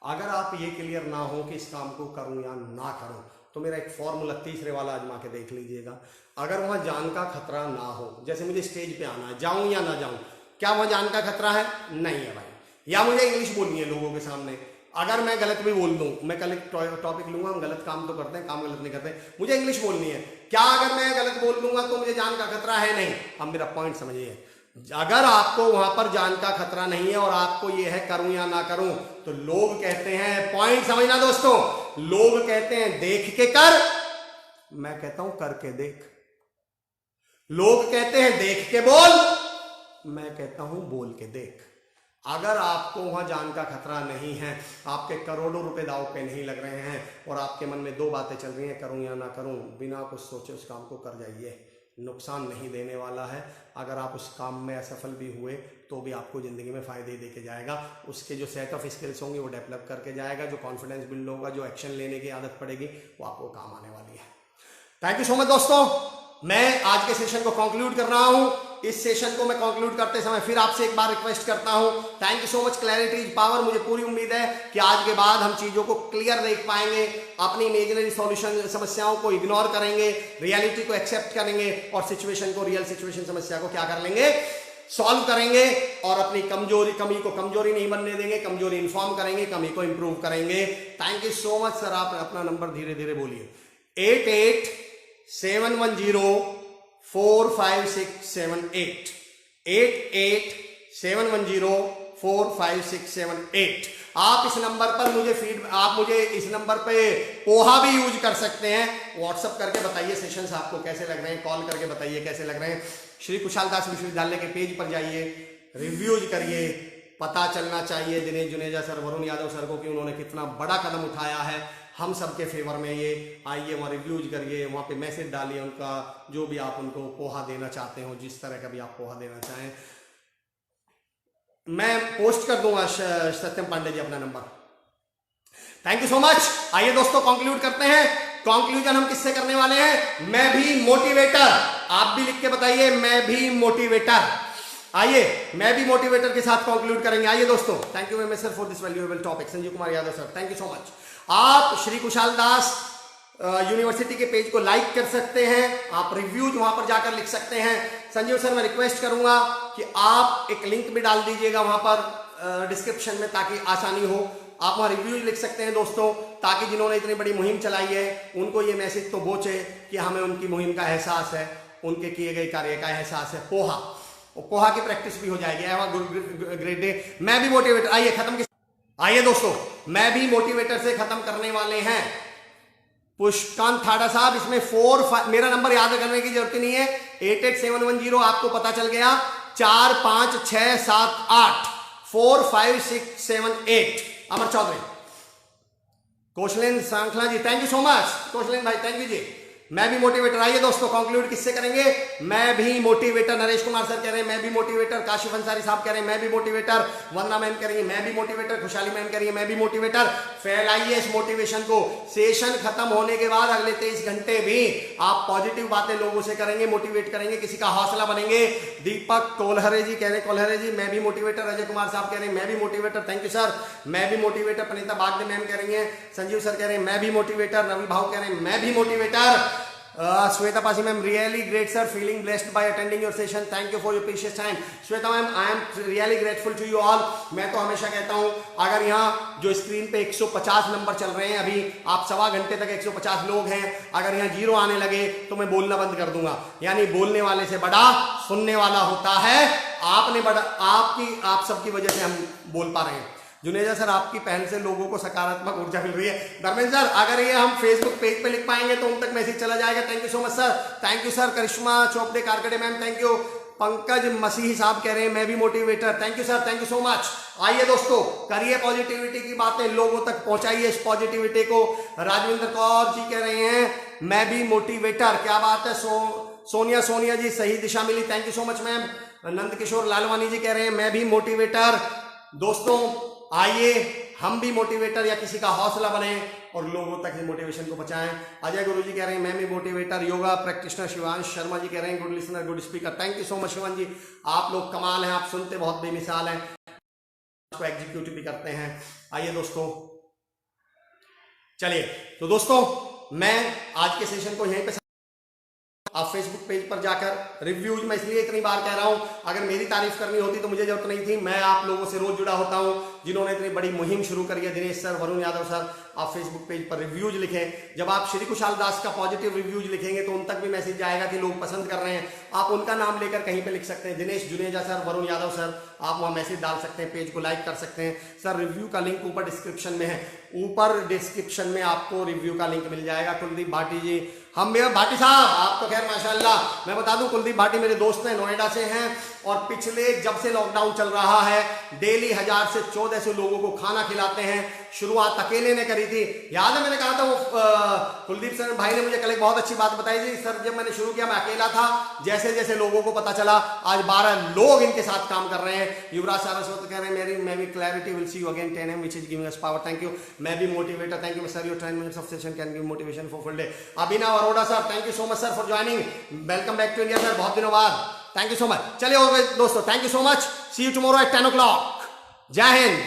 अगर आप ये क्लियर ना हो कि इस काम को करूं या ना करूं, तो मेरा एक फॉर्मूला तीसरे वाला आजमा के देख लीजिएगा। अगर वहां जान का खतरा ना हो, जैसे मुझे स्टेज पे आना है, जाऊं या ना जाऊं, क्या वहां जान का खतरा है? नहीं है भाई। या मुझे इंग्लिश बोलनी है लोगों के सामने, अगर मैं गलत भी बोल दूं, मैं कल एक टॉपिक लूंगा, हम गलत काम तो करते हैं, काम गलत नहीं करते, मुझे इंग्लिश बोलनी है, क्या अगर मैं गलत बोल दूंगा तो मुझे जान का खतरा है? नहीं। अब मेरा पॉइंट समझिए, अगर आपको वहां पर जान का खतरा नहीं है और आपको यह है करूं या ना करूं, तो लोग कहते हैं, पॉइंट समझना दोस्तों, लोग कहते हैं देख के कर, मैं कहता हूं करके देख। लोग कहते हैं देख के बोल, मैं कहता हूं बोल के देख। अगर आपको वहां जान का खतरा नहीं है, आपके करोड़ों रुपए दाव पे नहीं लग रहे हैं, और आपके मन में दो बातें चल रही हैं, करूं या ना करूं, बिना कुछ सोचे उस काम को कर जाइए। नुकसान नहीं देने वाला है। अगर आप उस काम में असफल भी हुए तो भी आपको जिंदगी में फायदे दे के जाएगा। उसके जो सेट ऑफ स्किल्स होंगे वो डेवलप करके जाएगा, जो कॉन्फिडेंस बिल्ड होगा, जो एक्शन लेने की आदत पड़ेगी, वो आपको काम आने वाली है। थैंक यू सो मच दोस्तों, मैं आज के सेशन को कंक्लूड कर रहा हूं। इस सेशन को मैं कंक्लूड करते समय फिर आपसे एक बार रिक्वेस्ट करता हूं, thank you so much, clarity is power. मुझे पूरी उम्मीद है कि आज के बाद हम चीजों को क्लियर देख पाएंगे, अपनी इमेजिनरी सॉल्यूशन समस्याओं को इग्नोर करेंगे, रियलिटी को एक्सेप्ट करेंगे, और सिचुएशन को, रियल सिचुएशन समस्या को क्या कर लेंगे, सॉल्व करेंगे, और अपनी कमी को कमजोरी नहीं बनने देंगे, कमजोरी इन्फॉर्म करेंगे, कमी को इंप्रूव करेंगे। Thank you so much sir. आप अपना नंबर धीरे धीरे बोलिए। 8871045678, 8871045678। आप इस नंबर पर आप मुझे इस नंबर पे पोहा भी यूज कर सकते हैं। व्हाट्सअप करके बताइए सेशंस आपको कैसे लग रहे हैं, कॉल करके बताइए कैसे लग रहे हैं। श्री कुशाल दास विश्वविद्यालय के पेज पर जाइए, रिव्यूज करिए, पता चलना चाहिए दिनेश जुनेजा सर, वरुण यादव सर को कि उन्होंने कितना बड़ा कदम उठाया है हम सबके फेवर में। ये आइए वहाँ रिव्यूज करिए, वहाँ पे मैसेज डालिए उनका, जो भी आप उनको पोहा देना चाहते हो, जिस तरह का भी आप पोहा देना चाहें। मैं पोस्ट कर दूंगा सत्यम पांडे जी अपना number. Thank you so much. आइए दोस्तों कंक्लूड करते हैं। कंक्लूजन हम किससे करने वाले हैं? मैं भी मोटिवेटर। आप भी लिख के बताइए, मैं भी मोटिवेटर। आइए मैं भी मोटिवेटर के साथ कंक्लूड करेंगे। आइए दोस्तों, thank you very much sir for this valuable topic. Sanjeev Kumar Yadav sir, thank you so much. आप श्री कुशाल दास यूनिवर्सिटी के पेज को लाइक कर सकते हैं, आप रिव्यूज वहां पर जाकर लिख सकते हैं। संजीव सर मैं रिक्वेस्ट करूंगा कि आप एक लिंक भी डाल दीजिएगा वहां पर डिस्क्रिप्शन में, ताकि आसानी हो। आप वहां रिव्यूज लिख सकते हैं दोस्तों, ताकि जिन्होंने इतनी बड़ी मुहिम चलाई है उनको ये मैसेज तो पहुंचे कि हमें उनकी मुहिम का एहसास है, उनके किए गए कार्य का एहसास है। पोहा की प्रैक्टिस भी हो जाएगी। Great day. मैं भी मोटिवेटर, आइए खत्म, आइए दोस्तों मैं भी मोटिवेटर से खत्म करने वाले हैं। पुष्कांत थाड़ा साहब, इसमें 4-5 मेरा नंबर याद करने की जरूरत नहीं है, 88710 आपको पता चल गया, 4 5 6 7 8 4 5 6 7 8। Amar Chaudhary, Kaushalendra Sankhla ji thank you so much. Kaushalendra भाई थैंक यू जी। मैं भी मोटिवेटर, आइए दोस्तों कंक्लूड किससे करेंगे, मैं भी मोटिवेटर। नरेश कुमार सर कह रहे हैं मैं भी मोटिवेटर, काशिफ अंसारी साहब कह रहे हैं मैं भी मोटिवेटर, वंदना मैम कह रही है मैं भी मोटिवेटर, खुशहाली मैम कह रही है मैं भी मोटिवेटर। फैलाइए इस मोटिवेशन को। सेशन खत्म होने के बाद अगले 23 घंटे भी आप पॉजिटिव बातें लोगों से करेंगे, मोटिवेट करेंगे, किसी का हौसला बनेंगे। दीपक कोल्हरे जी कह रहे हैं, कोल्हरे जी मैं भी मोटिवेटर। अजय कुमार साहब कह रहे हैं मैं भी मोटिवेटर, थैंक यू सर मैं भी मोटिवेटर। पनीता बागदे मैम कह रही है, संजीव सर कह रहे हैं मैं भी मोटिवेटर, रवि भाव कह रहे हैं मैं भी motivator. Shweta Pasi ma'am really great sir, feeling blessed by attending your session, thank you for your precious time. Shweta ma'am I am really grateful to you all. मैं तो हमेशा कहता हूं अगर यहाँ जो स्क्रीन पे 150 नंबर चल रहे हैं, अभी आप 1.25 घंटे तक 150 लोग हैं, अगर यहाँ 0 आने लगे तो मैं बोलना बंद कर दूंगा। यानी बोलने वाले से बड़ा सुनने वाला होता है। आपने बड़ा, आप सबकी वजह से हम बोल पा रहे हैं। जुनेजा सर आपकी पहल से लोगों को सकारात्मक ऊर्जा मिल रही है। धर्मेंद्र सर अगर ये हम फेसबुक पेज पे लिख पाएंगे तो उन तक मैसेज चला जाएगा। Thank you so much sir, thank you sir. Karishma Chopde Karkade ma'am thank you. Pankaj Masihi साहब कह रहे हैं मैं भी motivator, thank you sir, thank you so much. आइए दोस्तों करिए पॉजिटिविटी की बातें, लोगों तक पहुंचाइए इस पॉजिटिविटी को। राजविंद्र कौर जी कह रहे हैं मैं भी मोटिवेटर, क्या बात है। सोनिया जी सही दिशा मिली, thank you so much ma'am. Nand Kishore Lalwani ji कह रहे हैं मैं भी मोटिवेटर। दोस्तों आइए हम भी मोटिवेटर या किसी का हौसला बने और लोगों तक इस मोटिवेशन को पहुंचाएं। अजय गुरु जी कह रहे हैं मैं भी motivator. Yoga practitioner Shivansh Sharma ji कह रहे हैं good listener good speaker, thank you so much Shivansh ji, आप लोग कमाल हैं, आप सुनते बहुत बेमिसाल हैं, उसको एग्जीक्यूट भी करते हैं। आइए दोस्तों चलिए, तो दोस्तों मैं आज के सेशन को यहीं पे, आप फेसबुक पेज पर जाकर रिव्यूज, मैं इसलिए इतनी बार कह रहा हूं, अगर मेरी तारीफ करनी होती तो मुझे जरूरत नहीं थी। मैं आप लोगों से रोज जुड़ा होता हूं जिन्होंने इतनी बड़ी मुहिम शुरू करी है, दिनेश सर, वरुण यादव सर। आप फेसबुक पेज पर रिव्यूज लिखें, जब आप श्री कुशाल दास का पॉजिटिव रिव्यूज लिखेंगे तो उन तक भी मैसेज जाएगा कि लोग पसंद कर रहे हैं। आप उनका नाम लेकर कहीं पे लिख सकते हैं, दिनेश जुनेजा सर, वरुण यादव सर, आप वहां मैसेज डाल सकते हैं, पेज को लाइक कर सकते हैं। सर रिव्यू का लिंक ऊपर डिस्क्रिप्शन में है, ऊपर डिस्क्रिप्शन में आपको रिव्यू का लिंक मिल जाएगा। कुलदीप भाटी जी, हम मेरे भाटी साहब आप तो खैर माशाल्लाह, मैं बता दूं कुलदीप भाटी मेरे दोस्त हैं, नोएडा से हैं, और पिछले जब से लॉकडाउन चल रहा है डेली 1000 से 1400 लोगों को खाना खिलाते हैं। शुरुआत अकेले ने करी थी, याद है मैंने कहा था वो कुलदीप सर भाई ने मुझे कल एक बहुत अच्छी बात बताई थी, सर जब मैंने शुरू किया मैं अकेला था, जैसे जैसे लोगों को पता चला आज 12 लोग इनके साथ काम कर रहे हैं। युवराज सारस्वत कह रहे हैं मैं भी clarity will see you again 10 AM which is giving us power, thank you. मैं भी motivator, thank you sir, your 10 minutes of session can give motivation for full day. Abhinav Arora sir thank you so much sir for joining, welcome back to India sir, बहुत दिनों बाद, thank you so much. चलिए दोस्तों thank you so much, see you tomorrow at 10 o'clock। जय हिंद।